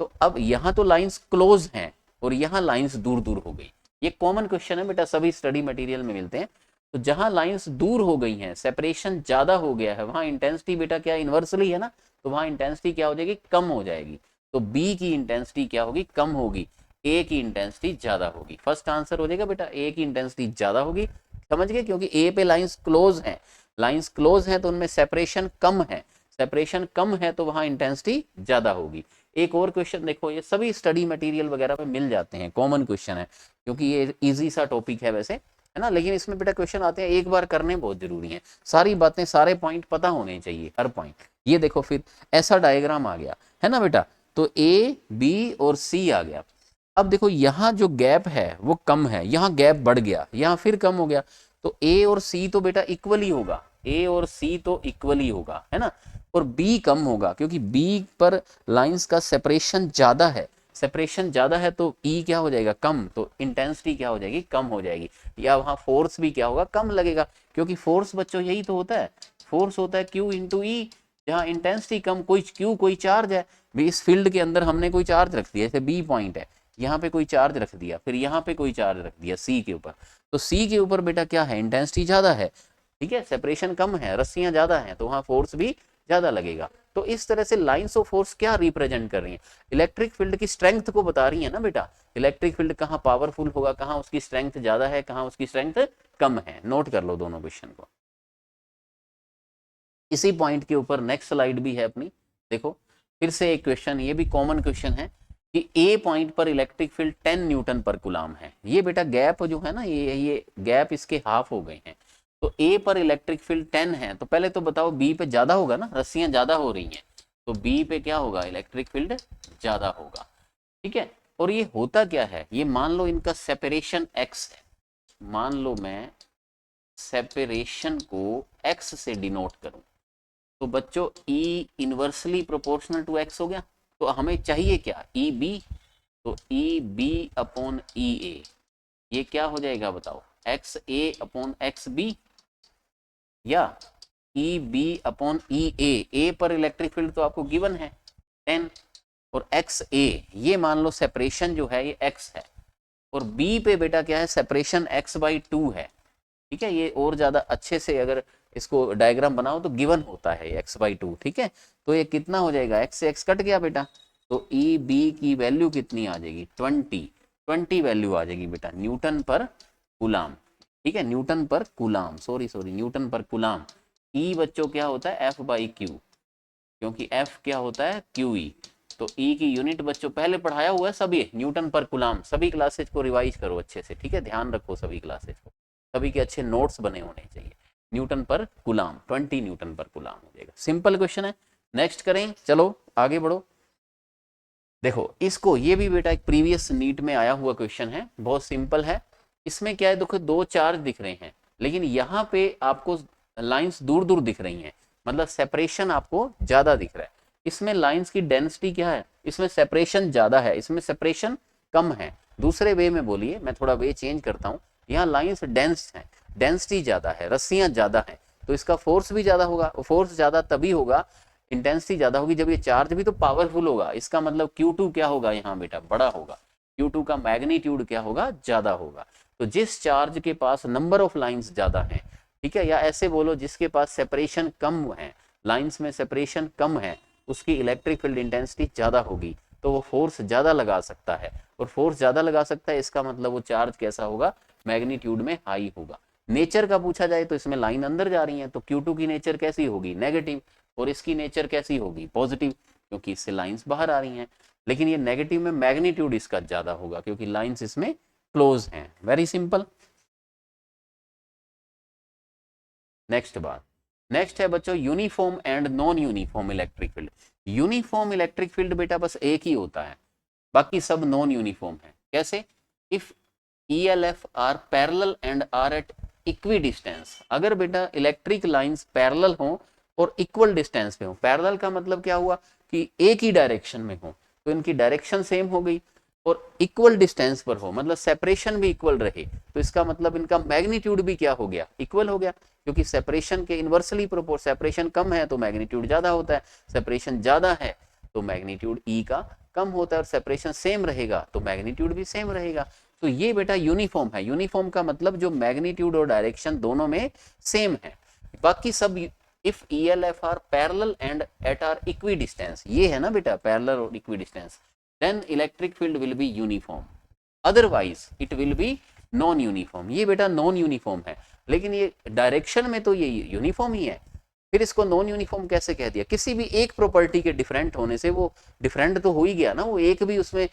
तो अब यहाँ तो लाइंस क्लोज हैं और यहाँ लाइंस दूर दूर हो गई। ये कॉमन क्वेश्चन है बेटा, सभी स्टडी मटेरियल में मिलते हैं। तो जहां लाइंस दूर हो गई हैं, सेपरेशन ज्यादा हो गया है, वहां इंटेंसिटी बेटा क्या इनवर्सली है ना, तो वहां इंटेंसिटी क्या हो जाएगी, कम हो जाएगी। तो B की इंटेंसिटी क्या होगी, कम होगी, A की इंटेंसिटी ज्यादा होगी। फर्स्ट आंसर हो जाएगा बेटा, A की इंटेंसिटी ज्यादा होगी, समझ गए, क्योंकि A पे लाइंस क्लोज हैं, लाइंस क्लोज हैं तो उनमें सेपरेशन कम है, सेपरेशन कम है तो वहां इंटेंसिटी ज्यादा होगी। एक और क्वेश्चन देखो, ये सभी स्टडी मटेरियल वगैरह पे मिल जाते हैं, कॉमन क्वेश्चन है, क्योंकि ये इजी सा टॉपिक है वैसे, है ना, लेकिन इसमें बेटा क्वेश्चन आते हैं एक बार करने बहुत जरूरी है, सारी बातें सारे पॉइंट पता होने चाहिए, हर पॉइंट। ये देखो फिर ऐसा डायग्राम आ गया है ना बेटा, तो A B और C आ गया। अब देखो यहाँ जो गैप है वो कम है, यहाँ गैप बढ़ गया, यहाँ फिर कम हो गया, तो ए और सी तो बेटा इक्वल ही होगा, ए और सी तो इक्वल ही होगा, है ना। और बी कम होगा क्योंकि बी पर लाइंस का सेपरेशन ज्यादा है, सेपरेशन ज्यादा है तो ई क्या हो जाएगा, कम, तो इंटेंसिटी क्या हो जाएगी, कम हो जाएगी, या वहां फोर्स भी क्या होगा, कम लगेगा, क्योंकि फोर्स बच्चों यही तो होता है, फोर्स होता है क्यू इंटू ई, जहाँ इंटेंसिटी कम, कोई क्यू कोई चार्ज है भी, इस फील्ड के अंदर हमने कोई चार्ज रख दिया, जैसे बी पॉइंट है, यहाँ पे कोई चार्ज रख दिया, फिर यहाँ पे कोई चार्ज रख दिया सी के ऊपर, तो सी के ऊपर बेटा क्या है, इंटेंसिटी ज्यादा है, ठीक है, सेपरेशन कम है, रस्सियां ज्यादा हैं, तो वहां फोर्स भी ज्यादा लगेगा। तो इस तरह से लाइंस ऑफ फोर्स क्या रिप्रेजेंट कर रही हैं, इलेक्ट्रिक फील्ड की स्ट्रेंथ को बता रही है ना बेटा, इलेक्ट्रिक फील्ड कहाँ पावरफुल होगा, कहाँ उसकी स्ट्रेंथ ज्यादा है, कहाँ उसकी स्ट्रेंथ कम है, नोट कर लो दोनों क्वेश्चन को। इसी पॉइंट के ऊपर नेक्स्ट स्लाइड भी है अपनी, देखो फिर से एक क्वेश्चन, ये भी कॉमन क्वेश्चन है कि ए पॉइंट पर इलेक्ट्रिक फील्ड 10 न्यूटन पर कुलाम है, ये बेटा गैप जो है ना, ये गैप इसके हाफ हो गए हैं, तो ए पर इलेक्ट्रिक फील्ड 10 है, तो पहले तो बताओ बी पे ज्यादा होगा ना, रस्सियां ज्यादा हो रही हैं, तो बी पे क्या होगा, इलेक्ट्रिक फील्ड ज्यादा होगा, ठीक है। और ये होता क्या है, ये मान लो इनका सेपरेशन एक्स है, मान लो मैं सेपरेशन को एक्स से डिनोट करूं, तो बच्चों E inversely proportional to X हो गया, तो हमें चाहिए क्या, ई बी, तो ई बी अपॉन ई ए, ये क्या हो जाएगा बताओ, एक्स ए अपॉन एक्स बी, या ई बी अपॉन ई ए पर इलेक्ट्रिक फील्ड तो आपको गिवन है 10, और एक्स ए ये मान लो सेपरेशन जो है ये एक्स है, और बी पे बेटा क्या है, सेपरेशन एक्स बाई 2 है, ठीक है, ये और ज्यादा अच्छे से अगर इसको डायग्राम बनाओ तो गिवन होता है एक्स बाई 2, ठीक है, तो ये कितना हो जाएगा, एक्स से एक्स कट गया बेटा, तो ई बी की वैल्यू कितनी आ जाएगी, 20 वैल्यू आ जाएगी बेटा न्यूटन पर कूलाम, ठीक है, न्यूटन पर कूलाम, सॉरी न्यूटन पर कूलाम। ई बच्चों क्या होता है, एफ बाई क्यू, क्योंकि एफ क्या होता है, क्यू ई, तो ई की यूनिट बच्चों पहले पढ़ाया हुआ है सभी, न्यूटन पर कूलाम, सभी क्लासेज को रिवाइज करो अच्छे से, ठीक है, ध्यान रखो सभी क्लासेज को, सभी के अच्छे नोट्स बने होने चाहिए, न्यूटन पर कूलाम, 20 न्यूटन पर कूलाम हो जाएगा, सिंपल क्वेश्चन है। नेक्स्ट करें, चलो आगे बढ़ो, देखो इसको, ये भी बेटा एक प्रीवियस नीट में आया हुआ क्वेश्चन है, बहुत सिंपल है, इसमें क्या है, देखो दो चार्ज दिख रहे हैं, लेकिन यहाँ पे आपको लाइंस दूर दूर दिख रही हैं, मतलब सेपरेशन आपको ज्यादा दिख रहा है, इसमें लाइंस की डेंसिटी क्या है, इसमें सेपरेशन ज्यादा है, इसमें सेपरेशन कम है, दूसरे वे में बोलिए, मैं थोड़ा वे चेंज करता हूँ, यहाँ लाइंस डेंस है, डेंसिटी ज्यादा है, रस्सियां ज्यादा है, तो इसका फोर्स भी ज्यादा होगा, फोर्स ज्यादा तभी होगा, इंटेंसिटी ज्यादा होगी जब ये चार्ज भी तो पावरफुल होगा, इसका मतलब Q2 क्या होगा यहाँ बेटा, बड़ा होगा, Q2 का मैग्नीट्यूड क्या होगा, ज्यादा होगा, तो जिस चार्ज के पास नंबर ऑफ लाइंस ज्यादा हैं, ठीक है, या ऐसे बोलो जिसके पास सेपरेशन कम है, लाइंस में सेपरेशन कम है, उसकी इलेक्ट्रिक फील्ड इंटेंसिटी ज्यादा होगी, तो वो फोर्स ज्यादा लगा सकता है, और फोर्स ज्यादा लगा सकता है इसका मतलब वो चार्ज कैसा होगा, मैग्नीट्यूड में हाई होगा। नेचर का पूछा जाए तो इसमें लाइन अंदर जा रही है, तो Q2 की नेचर कैसी होगी, नेगेटिव, और इसकी नेचर कैसी होगी, पॉजिटिव, क्योंकि इससे लाइंस बाहर आ रही हैं, लेकिन ये नेगेटिव में मैग्नीट्यूड इसका ज्यादा होगा क्योंकि लाइंस इसमें क्लोज हैं, वेरी सिंपल। नेक्स्ट बात, नेक्स्ट है बच्चों uniform and non uniform electric field. Uniform electric field बेटा बस एक ही होता है, बाकी सब नॉन यूनिफॉर्म है, कैसे, if ELF are parallel and are at equidistance, अगर बेटा इलेक्ट्रिक लाइंस पैरेलल हो और इक्वल डिस्टेंस पे हो, पैरेलल का मतलब क्या हुआ कि एक ही डायरेक्शन में हो, तो इनकी डायरेक्शन सेम हो गई, और इक्वल डिस्टेंस पर हो मतलब सेपरेशन भी इक्वल रहे, तो इसका मतलब इनका मैग्नीट्यूड भी क्या हो गया, इक्वल हो गया, क्योंकि सेपरेशन के इनवर्सली प्रोपोर्शनल, सेपरेशन कम है तो मैग्नीट्यूड ज्यादा होता है, सेपरेशन ज्यादा है तो मैग्नीट्यूड ई का कम होता है, और सेपरेशन सेम रहेगा तो मैग्नीट्यूड भी सेम रहेगा, तो ये बेटा यूनिफॉर्म है। यूनिफॉर्म का मतलब जो मैग्नीट्यूड और डायरेक्शन दोनों में सेम है, बाकी सब if ELF are parallel and at are equidistance, ये है ना बेटा पैरेलल और equidistance, then electric field will be uniform, otherwise it will be non uniform। ये बेटा नॉन यूनिफॉर्म है, लेकिन ये डायरेक्शन में तो ये यूनिफॉर्म ही है, फिर इसको नॉन यूनिफॉर्म कैसे कह दिया, किसी भी एक प्रॉपर्टी के डिफरेंट होने से वो डिफरेंट तो हो ही गया ना, वो एक भी उसमें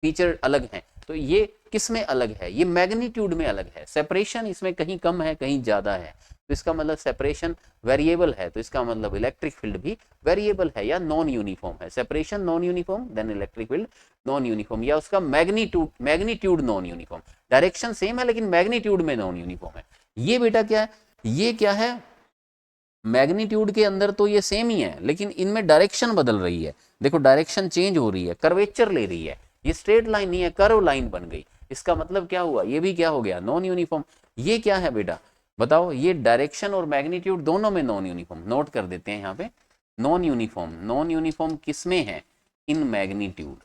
फीचर अलग है, तो ये किस में अलग है, ये मैग्नीट्यूड में अलग है, सेपरेशन इसमें कहीं कम है कहीं ज्यादा है, तो इसका मतलब सेपरेशन वेरिएबल है, तो इसका मतलब इलेक्ट्रिक फील्ड भी वेरिएबल है या नॉन यूनिफॉर्म है। Separation non uniform, then electric field non uniform, या उसका magnitude non uniform. Direction same है लेकिन मैग्नीट्यूड में नॉन यूनिफॉर्म है। ये बेटा क्या है, ये क्या है, मैग्नीट्यूड के अंदर तो ये सेम ही है लेकिन इनमें डायरेक्शन बदल रही है। देखो डायरेक्शन चेंज हो रही है, कर्वेचर ले रही है, ये स्ट्रेट लाइन नहीं है, कर्व लाइन बन गई। इसका मतलब क्या हुआ, ये भी क्या हो गया, नॉन यूनिफॉर्म। ये क्या है बेटा बताओ, ये डायरेक्शन और मैग्नीट्यूड दोनों में नॉन यूनिफॉर्म। नोट कर देते हैं यहाँ पे, नॉन यूनिफॉर्म। नॉन यूनिफॉर्म किसमें है, इन मैग्नीट्यूड।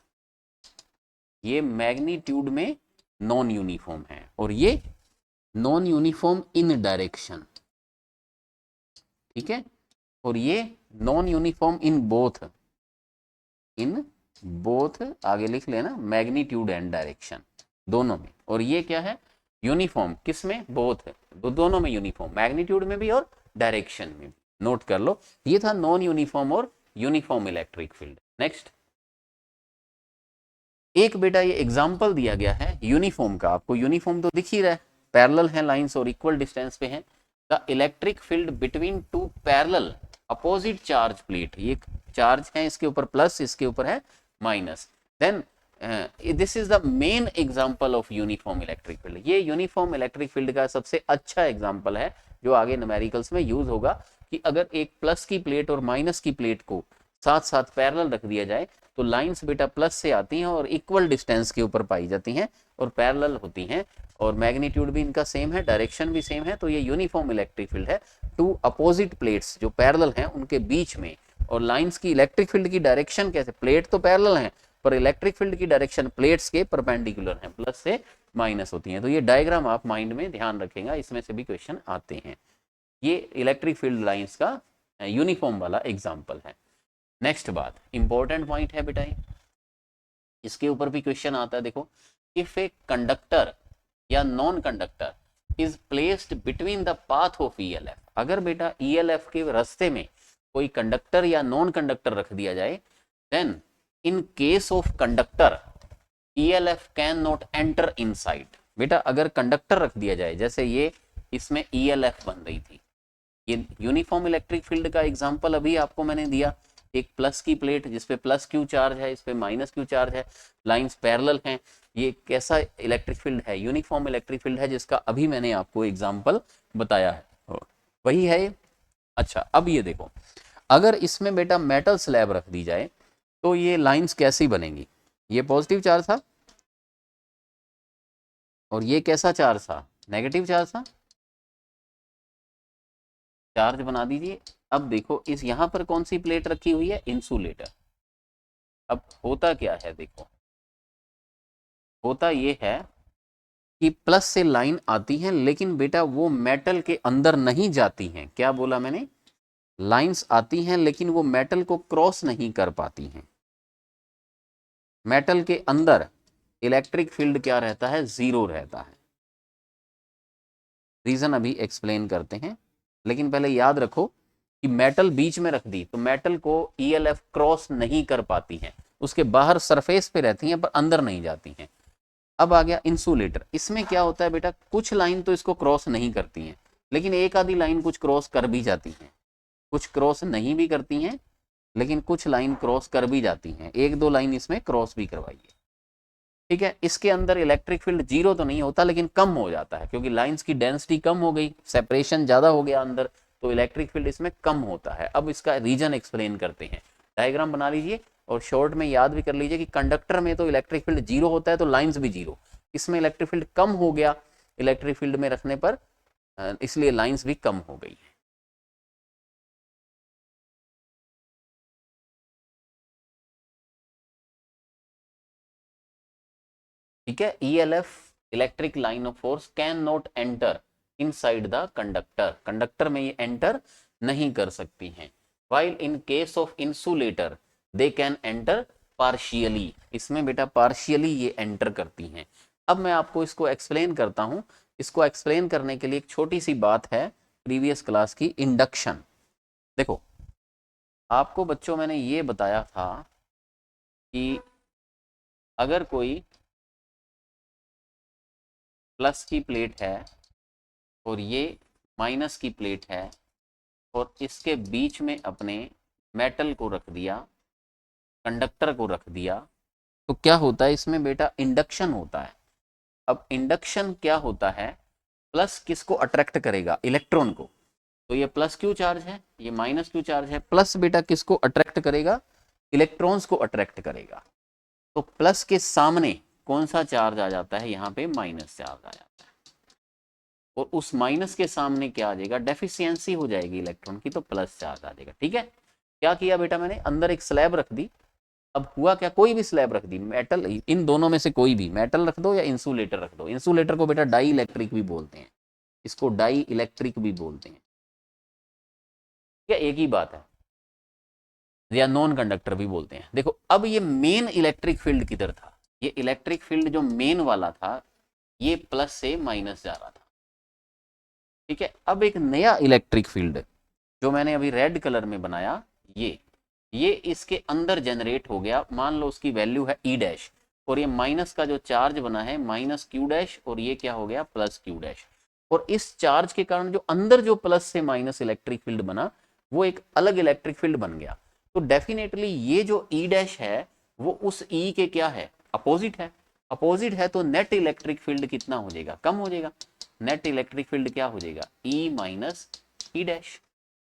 ये मैग्नीट्यूड में नॉन यूनिफॉर्म है, और ये नॉन यूनिफॉर्म इन डायरेक्शन, ठीक है। और ये नॉन यूनिफॉर्म इन बोथ, आगे लिख लेना, मैग्नीट्यूड एंड डायरेक्शन दोनों में। और ये क्या है, यूनिफॉर्म किसमें, बोथ, दोनों में यूनिफॉर्म, मैग्नीट्यूड में भी और डायरेक्शन में भी। नोट कर लो, ये था नॉन यूनिफॉर्म और यूनिफॉर्म इलेक्ट्रिक फील्ड। नेक्स्ट, एक बेटा ये एग्जांपल दिया गया है यूनिफॉर्म का, आपको यूनिफॉर्म तो दिख ही रहा है, पैरेलल है लाइंस और इक्वल डिस्टेंस पे है। The electric field between two parallel opposite charge plate, ये चार्ज है, इसके ऊपर प्लस, इसके ऊपर है minus, then this is the main example of uniform electric field. ये यूनिफॉर्म इलेक्ट्रिक फील्ड का सबसे अच्छा एग्जांपल है जो आगे न्यूमेरिकल्स में यूज होगा, कि अगर एक प्लस की प्लेट और माइनस की प्लेट को साथ साथ पैरेलल रख दिया जाए तो लाइंस बेटा प्लस से आती हैं और इक्वल डिस्टेंस के ऊपर पाई जाती हैं और पैरेलल होती हैं, और मैग्नीट्यूड भी इनका सेम है, डायरेक्शन भी सेम है। तो ये यूनिफॉर्म इलेक्ट्रिक फील्ड है टू अपोजिट प्लेट्स जो पैरेलल हैं उनके बीच में। और लाइंस की इलेक्ट्रिक फील्ड की डायरेक्शन कैसे, प्लेट तो पैरेलल हैं पर इलेक्ट्रिक फील्ड की डायरेक्शन प्लेट्स के परपेंडिकुलर है, प्लस से माइनस होती हैं। तो ये डायग्राम आप माइंड में ध्यान रखेगा, इसमें से भी क्वेश्चन आते हैं। ये इलेक्ट्रिक फील्ड लाइंस का यूनिफॉर्म वाला एग्जाम्पल है। नेक्स्ट बात, इंपॉर्टेंट पॉइंट है बेटा, इसके ऊपर भी क्वेश्चन आता है। देखो, इफ ए कंडक्टर या non conductor is placed between the path of ELF, अगर बेटा ईएलएफ के रास्ते में कोई कंडक्टर या नॉन कंडक्टर रख दिया जाए, then in case of conductor ELF can not enter inside. बेटा अगर कंडक्टर रख दिया जाए, जैसे ये इसमें ईएलएफ बन रही थी, ये यूनिफॉर्म इलेक्ट्रिक फील्ड का एग्जांपल अभी आपको मैंने दिया, एक प्लस की प्लेट जिसपे प्लस क्यू चार्ज है, इस पे माइनस क्यू चार्ज है, लाइंस पैरेलल हैं, ये कैसा इलेक्ट्रिक फील्ड है, यूनिफॉर्म इलेक्ट्रिक फील्ड है, जिसका अभी मैंने आपको एग्जांपल बताया है, वही है ये। अच्छा अब ये देखो, अगर इसमें बेटा मेटल स्लैब रख दी जाए तो ये लाइंस कैसी बनेंगी, ये पॉजिटिव चार्ज था और ये कैसा चार्ज था, नेगेटिव चार्ज था, चार्ज बना दीजिए। अब देखो इस यहां पर कौन सी प्लेट रखी हुई है, इंसुलेटर। अब होता क्या है, देखो होता ये है कि प्लस से लाइन आती है लेकिन बेटा वो मेटल के अंदर नहीं जाती हैं। क्या बोला मैंने, लाइंस आती हैं लेकिन वो मेटल को क्रॉस नहीं कर पाती हैं। मेटल के अंदर इलेक्ट्रिक फील्ड क्या रहता है, जीरो रहता है। रीजन अभी एक्सप्लेन करते हैं, लेकिन पहले याद रखो कि मेटल बीच में रख दी तो मेटल को ईएलएफ क्रॉस नहीं कर पाती हैं, उसके बाहर सरफेस पे रहती हैं पर अंदर नहीं जाती हैं। अब आ गया इंसुलेटर, इसमें क्या होता है बेटा, कुछ लाइन तो इसको क्रॉस नहीं करती हैं लेकिन एक आधी लाइन कुछ क्रॉस कर भी जाती हैं, कुछ क्रॉस नहीं भी करती हैं लेकिन कुछ लाइन क्रॉस कर भी जाती हैं, एक दो लाइन इसमें क्रॉस भी करवाइए, ठीक है। इसके अंदर इलेक्ट्रिक फील्ड जीरो तो नहीं होता लेकिन कम हो जाता है, क्योंकि लाइंस की डेंसिटी कम हो गई, सेपरेशन ज्यादा हो गया अंदर, तो इलेक्ट्रिक फील्ड इसमें कम होता है। अब इसका रीजन एक्सप्लेन करते हैं, डायग्राम बना लीजिए और शॉर्ट में याद भी कर लीजिए कि कंडक्टर में तो इलेक्ट्रिक फील्ड जीरो होता है तो लाइंस भी जीरो, इसमें इलेक्ट्रिक फील्ड कम हो गया इलेक्ट्रिक फील्ड में रखने पर, इसलिए लाइंस भी कम हो गई। ठीक है, ELF electric line of force can not enter inside the conductor, conductor में ये एंटर नहीं कर सकती हैं। While in case of insulator they can enter partially, इसमें बेटा पार्शियली ये एंटर करती हैं। अब मैं आपको इसको एक्सप्लेन करता हूं, इसको एक्सप्लेन करने के लिए एक छोटी सी बात है प्रीवियस क्लास की, इंडक्शन। देखो आपको बच्चों मैंने ये बताया था कि अगर कोई प्लस की प्लेट है और ये माइनस की प्लेट है और इसके बीच में अपने मेटल को रख दिया, कंडक्टर को रख दिया, तो क्या होता है इसमें बेटा, इंडक्शन होता है। अब इंडक्शन क्या होता है, प्लस किसको अट्रैक्ट करेगा, इलेक्ट्रॉन को। तो ये प्लस क्यू चार्ज है, ये माइनस क्यू चार्ज है, प्लस बेटा किसको अट्रैक्ट करेगा, इलेक्ट्रॉन्स को अट्रैक्ट करेगा। तो प्लस के सामने कौन सा चार्ज आ जाता है, यहाँ पे माइनस चार्ज आ जाता है, और उस माइनस के सामने क्या आ जाएगा, डेफिशिएंसी हो जाएगी इलेक्ट्रॉन की, तो प्लस चार्ज आ जाएगा। ठीक है, क्या किया बेटा मैंने, अंदर एक स्लैब रख दी। अब हुआ क्या, कोई भी स्लैब रख दी, मेटल, इन दोनों में से कोई भी, मेटल रख दो या इंसुलेटर रख दो। इंसुलेटर को बेटा डाई इलेक्ट्रिक भी बोलते हैं, इसको डाई इलेक्ट्रिक भी बोलते हैं, क्या एक ही बात है, या नॉन कंडक्टर भी बोलते हैं। देखो अब ये मेन इलेक्ट्रिक फील्ड किधर था, ये इलेक्ट्रिक फील्ड जो मेन वाला था ये प्लस से माइनस जा रहा था। ठीक है, अब एक नया इलेक्ट्रिक फील्ड जो मैंने अभी रेड कलर में बनाया, ये इसके अंदर जनरेट हो गया, मान लो उसकी वैल्यू है ई डैश, और ये माइनस का जो चार्ज बना है माइनस क्यू डैश, और ये क्या हो गया, प्लस क्यू डैश। और इस चार्ज के कारण जो अंदर जो प्लस से माइनस इलेक्ट्रिक फील्ड बना वो एक अलग इलेक्ट्रिक फील्ड बन गया। तो डेफिनेटली ये जो ई डैश है वो उस ई के क्या है, अपोजिट है। अपोजिट है तो नेट इलेक्ट्रिक फील्ड कितना हो जाएगा, कम हो जाएगा। नेट इलेक्ट्रिक फील्ड क्या हो जाएगा, ई माइनस ई डैश।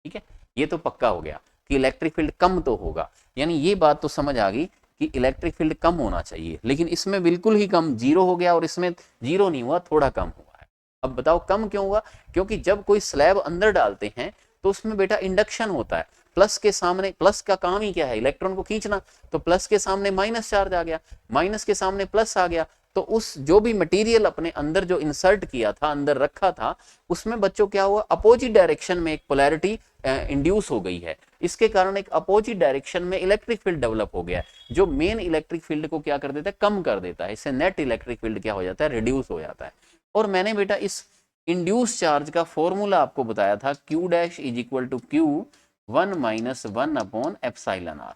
ठीक है, ये तो पक्का हो गया कि इलेक्ट्रिक फील्ड कम तो होगा, यानी ये बात तो समझ आ गई कि इलेक्ट्रिक फील्ड कम होना चाहिए, लेकिन इसमें बिल्कुल ही कम, जीरो हो गया, और इसमें जीरो नहीं हुआ, थोड़ा कम हुआ है। अब बताओ कम क्यों हुआ, क्योंकि जब कोई स्लैब अंदर डालते हैं तो उसमें बेटा इंडक्शन होता है, प्लस के सामने, प्लस का काम ही क्या है, इलेक्ट्रॉन को खींचना, तो प्लस के सामने माइनस चार्ज आ गया, माइनस के सामने प्लस आ गया, तो उस जो भी मटेरियल अपने अंदर जो इंसर्ट किया था, अंदर रखा था, उसमें बच्चों क्या हुआ, अपोजिट डायरेक्शन में एक पोलैरिटी इंड्यूस हो गई है। इसके कारण एक अपोजिट डायरेक्शन में इलेक्ट्रिक फील्ड डेवलप हो गया है, जो मेन इलेक्ट्रिक फील्ड को क्या कर देता है, कम कर देता है। इससे नेट इलेक्ट्रिक फील्ड क्या हो जाता है, रिड्यूस हो जाता है। और मैंने बेटा इस इंड्यूस चार्ज का फॉर्मूला आपको बताया था, Q dash is equal to Q 1 minus 1 upon epsilon R.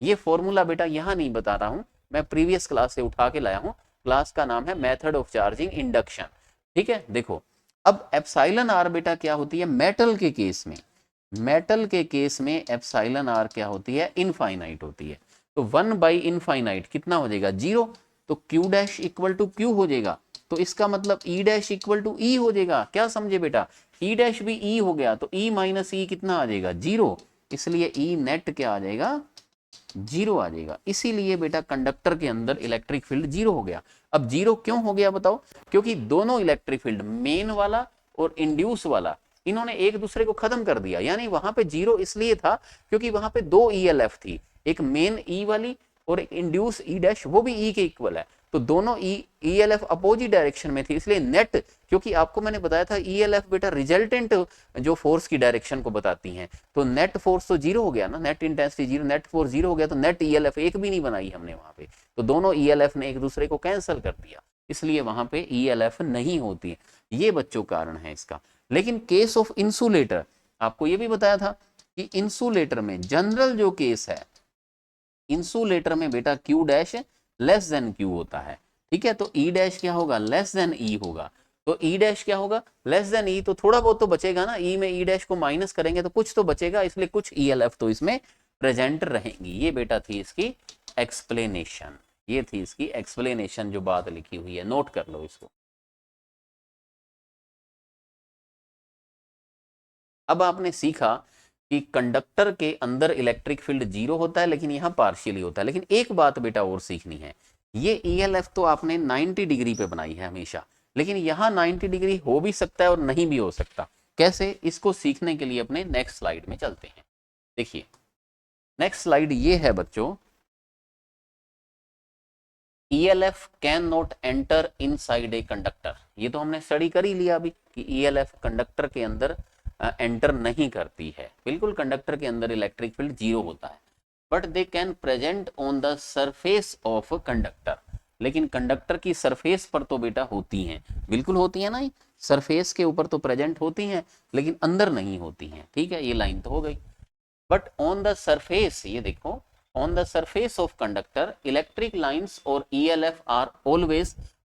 ये फॉर्मूला बेटा यहाँ नहीं बता रहा हूँ, मैं प्रीवियस क्लास से उठा के लाया हूँ, क्लास का नाम है मेथड ऑफ चार्जिंग इंडक्शन। ठीक है, देखो अब एप्सिलॉन आर बेटा क्या होती है, मेटल के केस में, मेटल के केस में एप्सिलॉन आर क्या होती है, इनफाइनाइट होती है। तो 1 बाई इनफाइनाइट कितना हो जाएगा, 0, तो Q dash equal to Q हो जाएगा, तो इसका मतलब E dash equal to E हो जाएगा। क्या समझे बेटा, ई डैश भी ई हो गया, तो ई माइनस ई कितना आ जाएगा, 0, इसलिए ई नेट क्या आ जाएगा, 0 आ जाएगा। इसीलिए बेटा कंडक्टर के अंदर इलेक्ट्रिक फील्ड 0 हो गया। अब 0 क्यों हो गया बताओ, क्योंकि दोनों इलेक्ट्रिक फील्ड, मेन वाला और इंड्यूस वाला, इन्होंने एक दूसरे को खत्म कर दिया। यानी वहां पे 0 इसलिए था क्योंकि वहां पे दो ईएलएफ थी, एक मेन ई वाली और एक इंड्यूस ई डैश, वो भी ई के इक्वल है, तो दोनों ईएलएफ अपोजिट डायरेक्शन में थी, इसलिए नेट, क्योंकि आपको मैंने बताया था ईएलएफ बेटा रिजल्टेंट जो फोर्स की डायरेक्शन को बताती हैं, तो नेट फोर्स तो 0 हो गया ना, नेट इंटेंसिटी 0, नेट फोर्स 0 हो गया, तो नेट ईएलएफ एक भी नहीं बनाई हमने वहां पे, तो दोनों ईएलएफ ने एक दूसरे को कैंसिल कर दिया, इसलिए वहां पे ईएलएफ नहीं होती। ये बच्चों कारण है इसका। लेकिन केस ऑफ इंसुलेटर, आपको ये भी बताया था कि इंसुलेटर में जनरल जो केस है, इंसुलेटर में बेटा Q dash less than Q होता है। ठीक है, तो ई डैश क्या होगा, लेस देन ई होगा, तो ई डैश क्या होगा, लेस देन ई, तो थोड़ा बहुत तो बचेगा ना, ई में ई डैश को माइनस करेंगे तो कुछ तो बचेगा, इसलिए कुछ ईएलएफ तो इसमें प्रेजेंट रहेंगी। ये बेटा थी इसकी एक्सप्लेनेशन, ये थी इसकी एक्सप्लेनेशन जो बात लिखी हुई है, नोट कर लो इसको। अब आपने सीखा कि कंडक्टर के अंदर इलेक्ट्रिक फील्ड 0 होता है, लेकिन यहाँ पार्शियली होता है। लेकिन एक बात बेटा और सीखनी है, ये ईएलएफ तो आपने 90 डिग्री पे बनाई है हमेशा, लेकिन यहाँ 90 डिग्री हो भी सकता है और नहीं भी हो सकता। कैसे, इसको सीखने के लिए अपने नेक्स्ट स्लाइड में चलते हैं। देखिए नेक्स्ट स्लाइड ये है बच्चों, ELF can not enter inside a conductor. ये तो हमने स्टडी कर ही लिया अभी कि ELF कंडक्टर के अंदर एंटर नहीं करती है, बिल्कुल कंडक्टर के अंदर इलेक्ट्रिक फील्ड 0 होता है, but they can present on the surface of conductor. लेकिन कंडक्टर की सरफेस पर तो बेटा होती हैं, बिल्कुल होती है ना, सरफेस के ऊपर तो प्रेजेंट होती हैं, लेकिन अंदर नहीं होती हैं। ठीक है, ये लाइन तो हो गई। बट ऑन द सरफेस, ये देखो, on the surface of conductor electric lines और ELF are always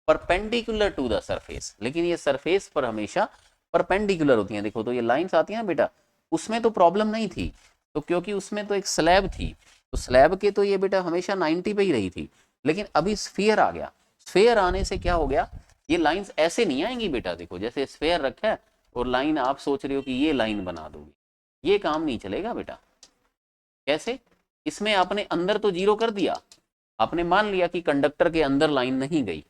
perpendicular to the surface। लेकिन ये सरफेस पर हमेशा परपेंडिकुलर होती हैं। देखो तो ये लाइंस आती हैं ना बेटा, उसमें तो प्रॉब्लम नहीं थी, तो क्योंकि उसमें तो एक स्लैब थी, तो स्लैब के तो ये बेटा हमेशा 90 पे ही रही थी। लेकिन अभी स्फीयर आ गया, स्फीयर आने से क्या हो गया, ये लाइंस ऐसे नहीं आएंगी बेटा। देखो जैसे स्फीयर रखा है और लाइन आप सोच रहे हो कि ये लाइन बना दोगे, ये काम नहीं चलेगा बेटा। कैसे, इसमें आपने अंदर तो जीरो कर दिया, आपने मान लिया कि कंडक्टर के अंदर लाइन नहीं गई,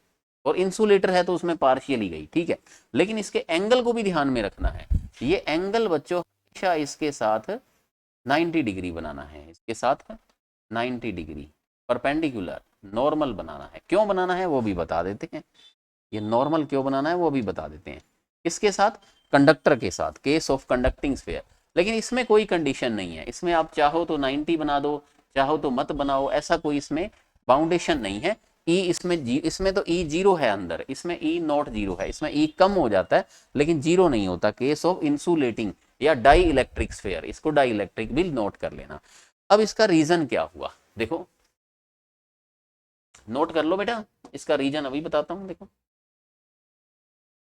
और इंसुलेटर है तो उसमें पार्शियली गई, ठीक है। लेकिन इसके एंगल को भी ध्यान में रखना है, ये एंगल बच्चों हमेशा इसके साथ 90 डिग्री बनाना है, इसके साथ 90 डिग्री परपेंडिकुलर नॉर्मल बनाना है। क्यों बनाना है वो भी बता देते हैं, ये नॉर्मल क्यों बनाना है वो भी बता देते हैं। इसके साथ, कंडक्टर के साथ, केस ऑफ कंडक्टिंग स्फीयर। लेकिन इसमें कोई कंडीशन नहीं है, इसमें आप चाहो तो 90 बना दो, चाहो तो मत बनाओ, ऐसा कोई इसमें बाउंडेशन नहीं है। ई इसमें तो ई जीरो है अंदर, इसमें ई नॉट जीरो है, इसमें ई कम हो जाता है लेकिन जीरो नहीं होता। केस ऑफ इंसुलेटिंग या डाई इलेक्ट्रिक स्फीयर, इसको डाई इलेक्ट्रिक भी नोट कर लेना। अब इसका रीजन क्या हुआ, देखो नोट कर लो बेटा, इसका रीजन अभी बताता हूं। देखो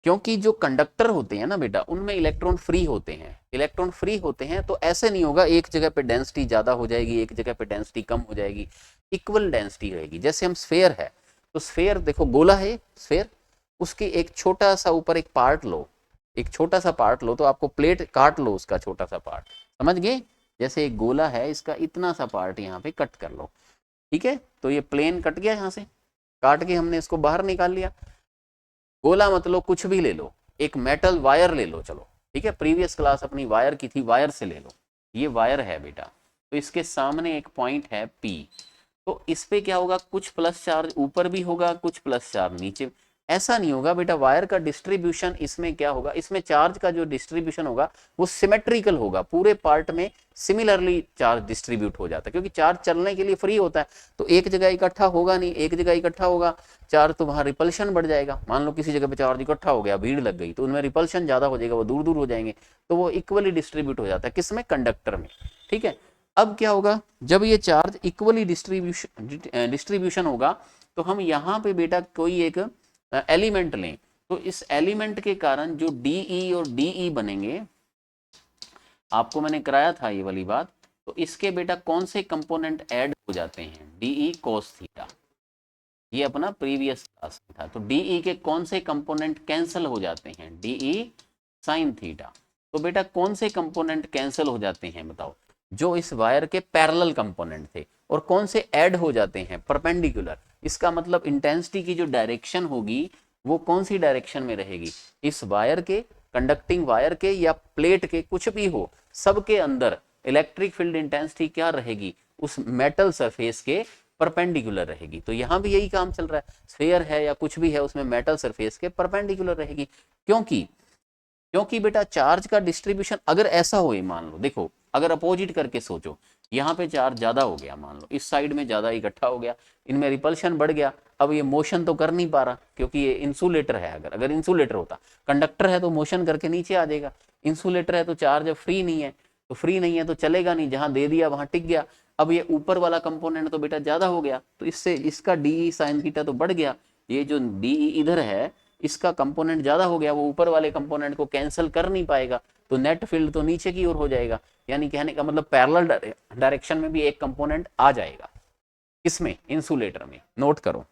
क्योंकि जो कंडक्टर होते हैं ना बेटा, उनमें इलेक्ट्रॉन फ्री होते हैं, इलेक्ट्रॉन फ्री होते हैं, तो ऐसे नहीं होगा एक जगह पे डेंसिटी ज्यादा हो जाएगी, एक जगह पे डेंसिटी कम हो जाएगी, इक्वल डेंसिटी रहेगी। जैसे हम स्फेयर है, तो स्फेयर देखो गोला है स्फेयर, उसकी एक छोटा सा ऊपर एक पार्ट लो, एक छोटा सा पार्ट लो, तो आपको प्लेट काट लो उसका छोटा सा पार्ट, समझ गए। जैसे एक गोला है, इसका इतना सा पार्ट यहाँ पे कट कर लो, ठीक है। तो ये प्लेन कट गया, यहाँ से काट के हमने इसको बाहर निकाल लिया। गोला मतलब कुछ भी ले लो, एक मेटल वायर ले लो, चलो ठीक है, प्रीवियस क्लास अपनी वायर की थी, वायर से ले लो। ये वायर है बेटा, तो इसके सामने एक पॉइंट है P, तो इस पे क्या होगा, कुछ प्लस चार्ज ऊपर भी होगा, कुछ प्लस चार्ज नीचे। ऐसा नहीं होगा बेटा, वायर का डिस्ट्रीब्यूशन इसमें क्या होगा, इसमें चार्ज का जो डिस्ट्रीब्यूशन होगा वो सिमेट्रिकल होगा, पूरे पार्ट में सिमिलरली चार्ज डिस्ट्रीब्यूट हो जाता है, क्योंकि चार्ज चलने के लिए फ्री होता है, तो एक जगह इकट्ठा होगा नहीं, एक जगह इकट्ठा होगा चार्ज तो वहां रिपल्शन बढ़ जाएगा। मान लो किसी जगह पे चार्ज इकट्ठा हो गया, भीड़ लग गई, तो उनमें रिपल्शन ज्यादा हो जाएगा, वो दूर दूर हो जाएंगे, तो वो इक्वली डिस्ट्रीब्यूट हो जाता है, किसमें, कंडक्टर में, ठीक है। अब क्या होगा, जब ये चार्ज इक्वली डिस्ट्रीब्यूशन होगा, तो हम यहाँ पे बेटा कोई एक एलिमेंट लें, तो इस एलिमेंट के कारण जो DE और DE बनेंगे, आपको मैंने कराया था ये वाली बात, तो इसके बेटा कौन से कंपोनेंट ऐड हो जाते हैं, DE cos थीटा, ये अपना प्रीवियस क्लास में था। तो DE के कौन से कंपोनेंट कैंसिल हो जाते हैं, DE sin थीटा। तो बेटा कौन से कंपोनेंट कैंसिल हो जाते हैं बताओ, जो इस वायर के पैरेलल कंपोनेंट थे, और कौन से ऐड हो जाते हैं, परपेंडिकुलर। इसका मतलब इंटेंसिटी की जो डायरेक्शन होगी वो कौन सी डायरेक्शन में रहेगी, इस वायर के, कंडक्टिंग वायर के या प्लेट के, कुछ भी हो, सबके अंदर इलेक्ट्रिक फील्ड इंटेंसिटी क्या रहेगी, उस मेटल सरफेस के परपेंडिकुलर रहेगी। तो यहाँ भी यही काम चल रहा है, स्फीयर है या कुछ भी है, उसमें मेटल सरफेस के परपेंडिकुलर रहेगी। क्योंकि बेटा चार्ज का डिस्ट्रीब्यूशन अगर ऐसा हो, मान लो देखो, अगर अपोजिट करके सोचो, यहाँ पे चार्ज ज्यादा हो गया, मान लो इस साइड में ज्यादा इकट्ठा हो गया, इनमें रिपल्शन बढ़ गया, अब ये मोशन तो कर नहीं पा रहा, क्योंकि ये इंसुलेटर है। अगर इंसुलेटर होता, कंडक्टर है तो मोशन करके नीचे आ जाएगा, इंसुलेटर है तो चार्ज फ्री नहीं है, तो फ्री नहीं है तो चलेगा नहीं, जहां दे दिया वहां टिक गया। अब ये ऊपर वाला कंपोनेंट तो बेटा ज्यादा हो गया, तो इससे इसका DE sin थीटा तो बढ़ गया, ये जो DE इधर है इसका कंपोनेंट ज्यादा हो गया, वो ऊपर वाले कंपोनेंट को कैंसिल कर नहीं पाएगा, तो नेट फील्ड तो नीचे की ओर हो जाएगा। यानी कहने का मतलब पैरेलल डायरेक्शन में भी एक कंपोनेंट आ जाएगा, किसमें, इंसुलेटर में, नोट करो।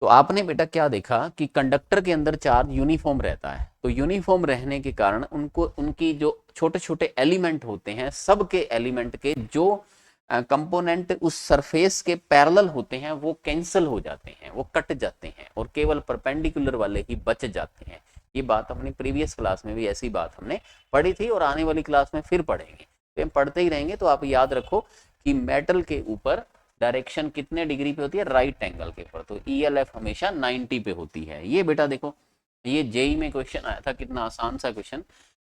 तो आपने बेटा क्या देखा कि कंडक्टर के अंदर चार्ज यूनिफॉर्म रहता है, तो यूनिफॉर्म रहने के कारण उनको, उनकी जो छोटे छोटे एलिमेंट होते हैं, सबके एलिमेंट के जो कंपोनेंट उस सरफेस के पैरेलल होते हैं वो कैंसिल हो जाते हैं, वो कट जाते हैं, और केवल परपेंडिकुलर वाले ही बच जाते हैं। ये बात अपनी प्रीवियस क्लास में भी ऐसी बात हमने पढ़ी थी, और आने वाली क्लास में फिर पढ़ेंगे, तो हम पढ़ते ही रहेंगे। तो आप याद रखो कि मेटल के ऊपर डायरेक्शन कितने डिग्री पे होती है, राइट एंगल के ऊपर, तो ELF हमेशा 90 पे होती है। ये बेटा देखो, ये जेई में क्वेश्चन आया था, कितना आसान सा question,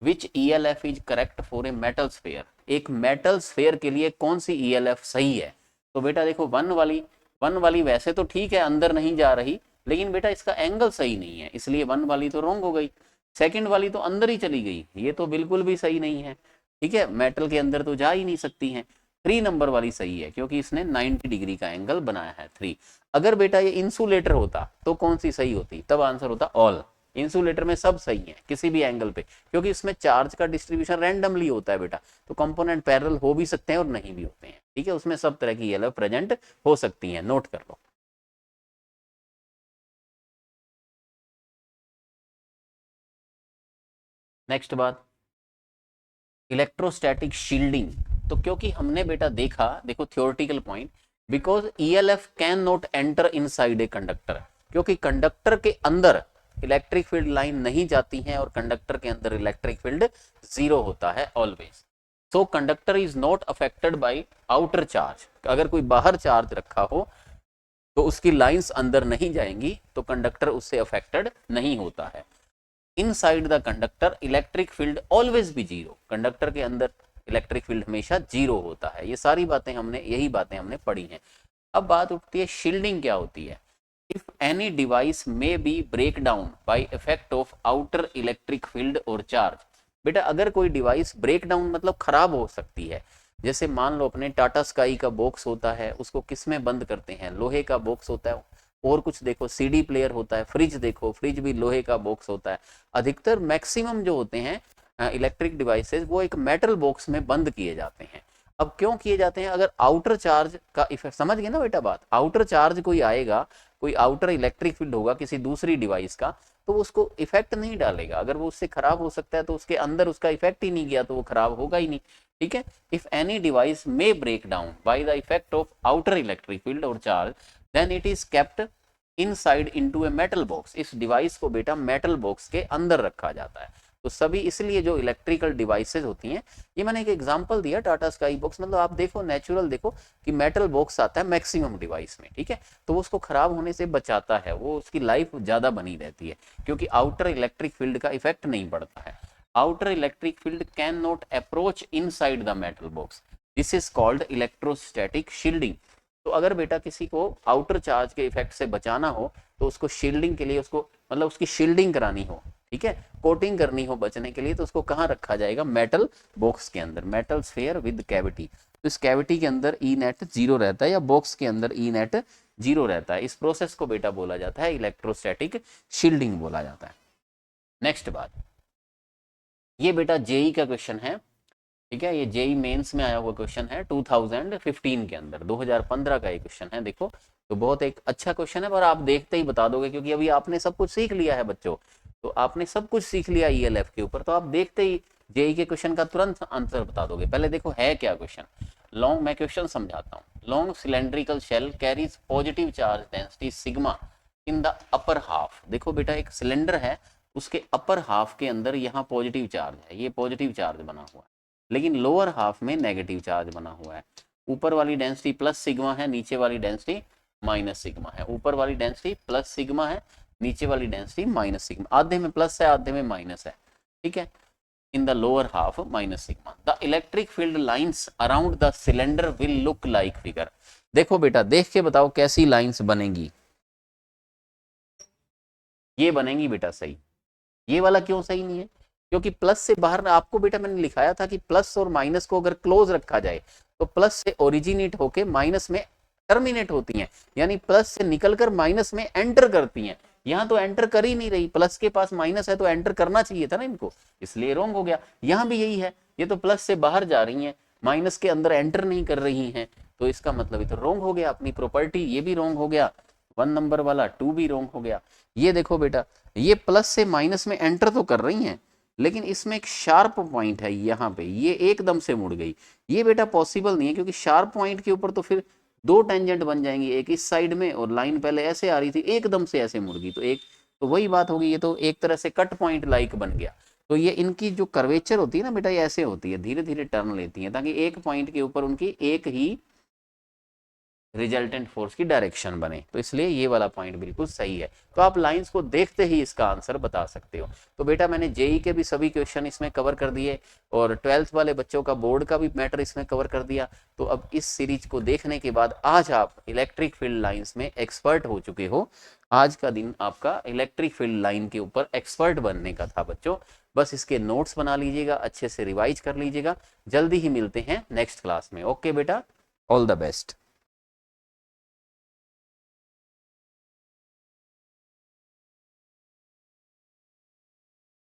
which ELF is correct for a metal sphere, एक मेटल स्फीयर के लिए कौन सी ELF सही है। तो बेटा देखो वन वाली वैसे तो ठीक है, अंदर नहीं जा रही, लेकिन बेटा इसका एंगल सही नहीं है, इसलिए वन वाली तो रॉन्ग हो गई। सेकंड वाली तो अंदर ही चली गई, ये तो बिल्कुल भी सही नहीं है, ठीक है, मेटल के अंदर तो जा ही नहीं सकती हैं। 3 नंबर वाली सही है क्योंकि इसने 90 डिग्री का एंगल बनाया है 3। अगर बेटा ये इंसुलेटर होता तो कौन सी सही होती, तब आंसर होता ऑल। इंसुलेटर में सब सही है किसी भी एंगल पे, क्योंकि इसमें चार्ज का डिस्ट्रीब्यूशन रैंडमली होता है बेटा, तो कंपोनेंट पैरेलल हो भी सकते हैं और नहीं भी होते हैं, ठीक है, उसमें सब तरह की येलो प्रेजेंट हो सकती है, नोट कर लो। नेक्स्ट बात, इलेक्ट्रोस्टैटिक शील्डिंग। तो क्योंकि हमने बेटा देखा, देखो theoretical point, because ELF can not enter inside a conductor, क्योंकि कंडक्टर के अंदर इलेक्ट्रिक फील्ड लाइन नहीं जाती है और कंडक्टर के अंदर इलेक्ट्रिक फील्ड जीरो होता है always. So conductor is not affected by outer charge. अगर कोई बाहर चार्ज रखा हो तो उसकी लाइंस अंदर नहीं जाएंगी, तो कंडक्टर उससे अफेक्टेड नहीं होता है। Inside the conductor electric field always be zero, conductor के अंदर इलेक्ट्रिक फील्ड हमेशा जीरो होता है। ये सारी बातें हमने, यही बातें हमने पढ़ी हैं। अब बात उठती है शील्डिंग क्या होती है। If any device may be break down by effect of outer electric field और चार्ज। बेटा अगर कोई डिवाइस ब्रेक डाउन मतलब खराब हो सकती है, जैसे मान लो अपने टाटा स्काई का बॉक्स होता है, उसको किस में बंद करते हैं, लोहे का बॉक्स होता है। और कुछ देखो, सीडी प्लेयर होता है, फ्रिज देखो, फ्रिज भी लोहे का बॉक्स होता है। अधिकतर मैक्सिमम जो होते हैं इलेक्ट्रिक डिवाइसेस वो एक मेटल बॉक्स में बंद किए जाते हैं। अब क्यों किए जाते हैं, अगर आउटर चार्ज का इफेक्ट, समझ गए ना बेटा बात, आउटर चार्ज कोई आएगा, कोई आउटर इलेक्ट्रिक फील्ड होगा किसी दूसरी डिवाइस का, तो उसको इफेक्ट नहीं डालेगा। अगर वो उससे खराब हो सकता है तो उसके अंदर उसका इफेक्ट ही नहीं गया, तो वो खराब होगा ही नहीं, ठीक है। If any device may break down by the effect of outer electric field और charge then it is kept inside into a metal box. इस डिवाइस को बेटा मेटल बॉक्स के अंदर रखा जाता है। तो सभी, इसलिए जो इलेक्ट्रिकल डिवाइसेस होती हैं, ये मैंने एक एग्जांपल दिया टाटा स्काई बॉक्स, मतलब आप देखो नेचुरल देखो कि मेटल बॉक्स आता है मैक्सिमम डिवाइस में, ठीक है, तो वो उसको खराब होने से बचाता है, वो उसकी लाइफ ज्यादा बनी रहती है, क्योंकि आउटर इलेक्ट्रिक फील्ड का इफेक्ट नहीं पड़ता है। Outer electric field can not approach inside the metal box, this is called electrostatic shielding. तो अगर बेटा किसी को आउटर चार्ज के इफेक्ट से बचाना हो तो उसको शील्डिंग के लिए, उसको मतलब उसकी शील्डिंग करानी हो, ठीक है, कोटिंग करनी हो बचने के लिए, तो उसको कहाँ रखा जाएगा, मेटल बॉक्स के अंदर, मेटल स्फीयर विद कैविटी। तो इस कैविटी के अंदर ई नेट जीरो रहता है, या बॉक्स के अंदर ई नेट जीरो रहता है। इस प्रोसेस को बेटा बोला जाता है इलेक्ट्रोस्टैटिक शील्डिंग बोला जाता है। नेक्स्ट बात, ये बेटा जेई का क्वेश्चन है, ठीक है, ये जेई मेंस में आया हुआ क्वेश्चन है 2015 के अंदर, 2015 का ये क्वेश्चन है, देखो। तो बहुत एक अच्छा क्वेश्चन है, पर आप देखते ही बता दोगे, क्योंकि अभी आपने सब कुछ सीख लिया है बच्चों, तो आपने सब कुछ सीख लिया ईएलएफ के ऊपर, तो आप देखते ही जेई के क्वेश्चन का तुरंत आंसर बता दोगे। पहले देखो है क्या क्वेश्चन, लॉन्ग, मैं क्वेश्चन समझाता हूँ। Long cylindrical shell carries positive charge density sigma in the upper half. देखो बेटा एक सिलेंडर है, उसके अपर हाफ के अंदर यहाँ पॉजिटिव चार्ज है, ये पॉजिटिव चार्ज बना हुआ है, लेकिन लोअर हाफ में नेगेटिव चार्ज बना हुआ है। ऊपर वाली डेंसिटी प्लस सिग्मा है, नीचे वाली डेंसिटी माइनस सिग्मा है। ऊपर वाली डेंसिटी प्लस सिग्मा है, नीचे वाली डेंसिटी माइनस सिग्मा, आधे में प्लस है आधे में माइनस है, ठीक है। In the lower half minus sigma, the electric field lines around the cylinder will look like figure. देखो बेटा देख के बताओ कैसी लाइंस बनेंगी, ये बनेंगी बेटा सही। ये वाला क्यों सही नहीं है, क्योंकि प्लस से बाहर, आपको बेटा मैंने लिखाया था कि प्लस और माइनस को अगर क्लोज रखा जाए तो प्लस से ओरिजिनेट होके माइनस में टर्मिनेट होती हैं, यानी प्लस से निकलकर माइनस में एंटर करती हैं। यहाँ तो एंटर कर ही नहीं रही, प्लस के पास माइनस है तो एंटर करना चाहिए था ना इनको, इसलिए रॉन्ग हो गया। यहाँ भी यही है, ये तो प्लस से बाहर जा रही हैं, माइनस के अंदर एंटर नहीं कर रही हैं, तो इसका मतलब ये तो रॉन्ग हो गया, अपनी प्रॉपर्टी ये भी रॉन्ग हो गया, 1 नंबर वाला 2 भी रॉन्ग हो गया। ये देखो बेटा, ये प्लस से माइनस में एंटर तो कर रही हैं, लेकिन इसमें एक शार्प पॉइंट है यहाँ पे, ये एकदम से मुड़ गई, ये बेटा पॉसिबल नहीं है, क्योंकि शार्प पॉइंट के ऊपर तो फिर 2 टेंजेंट बन जाएंगी, एक इस साइड में, और लाइन पहले ऐसे आ रही थी एकदम से ऐसे मुड़ गई, तो एक तो वही बात होगी, ये तो एक तरह से कट पॉइंट लाइक बन गया। तो ये इनकी जो कर्वेचर होती है ना बेटा, ये ऐसे होती है, धीरे धीरे टर्न लेती है, ताकि एक पॉइंट के ऊपर उनकी एक ही रिजल्टेंट फोर्स की डायरेक्शन बने। तो इसलिए ये वाला पॉइंट बिल्कुल सही है। तो आप लाइंस को देखते ही इसका आंसर बता सकते हो। तो बेटा मैंने जेई के भी सभी क्वेश्चन इसमें कवर कर दिए और 12th वाले बच्चों का बोर्ड का भी मैटर इसमें कवर कर दिया। तो अब इस सीरीज को देखने के बाद आज आप इलेक्ट्रिक फील्ड लाइंस में एक्सपर्ट हो चुके हो। आज का दिन आपका इलेक्ट्रिक फील्ड लाइन के ऊपर एक्सपर्ट बनने का था बच्चों। बस इसके नोट्स बना लीजिएगा, अच्छे से रिवाइज कर लीजिएगा। जल्दी ही मिलते हैं नेक्स्ट क्लास में। ओके बेटा, ऑल द बेस्ट।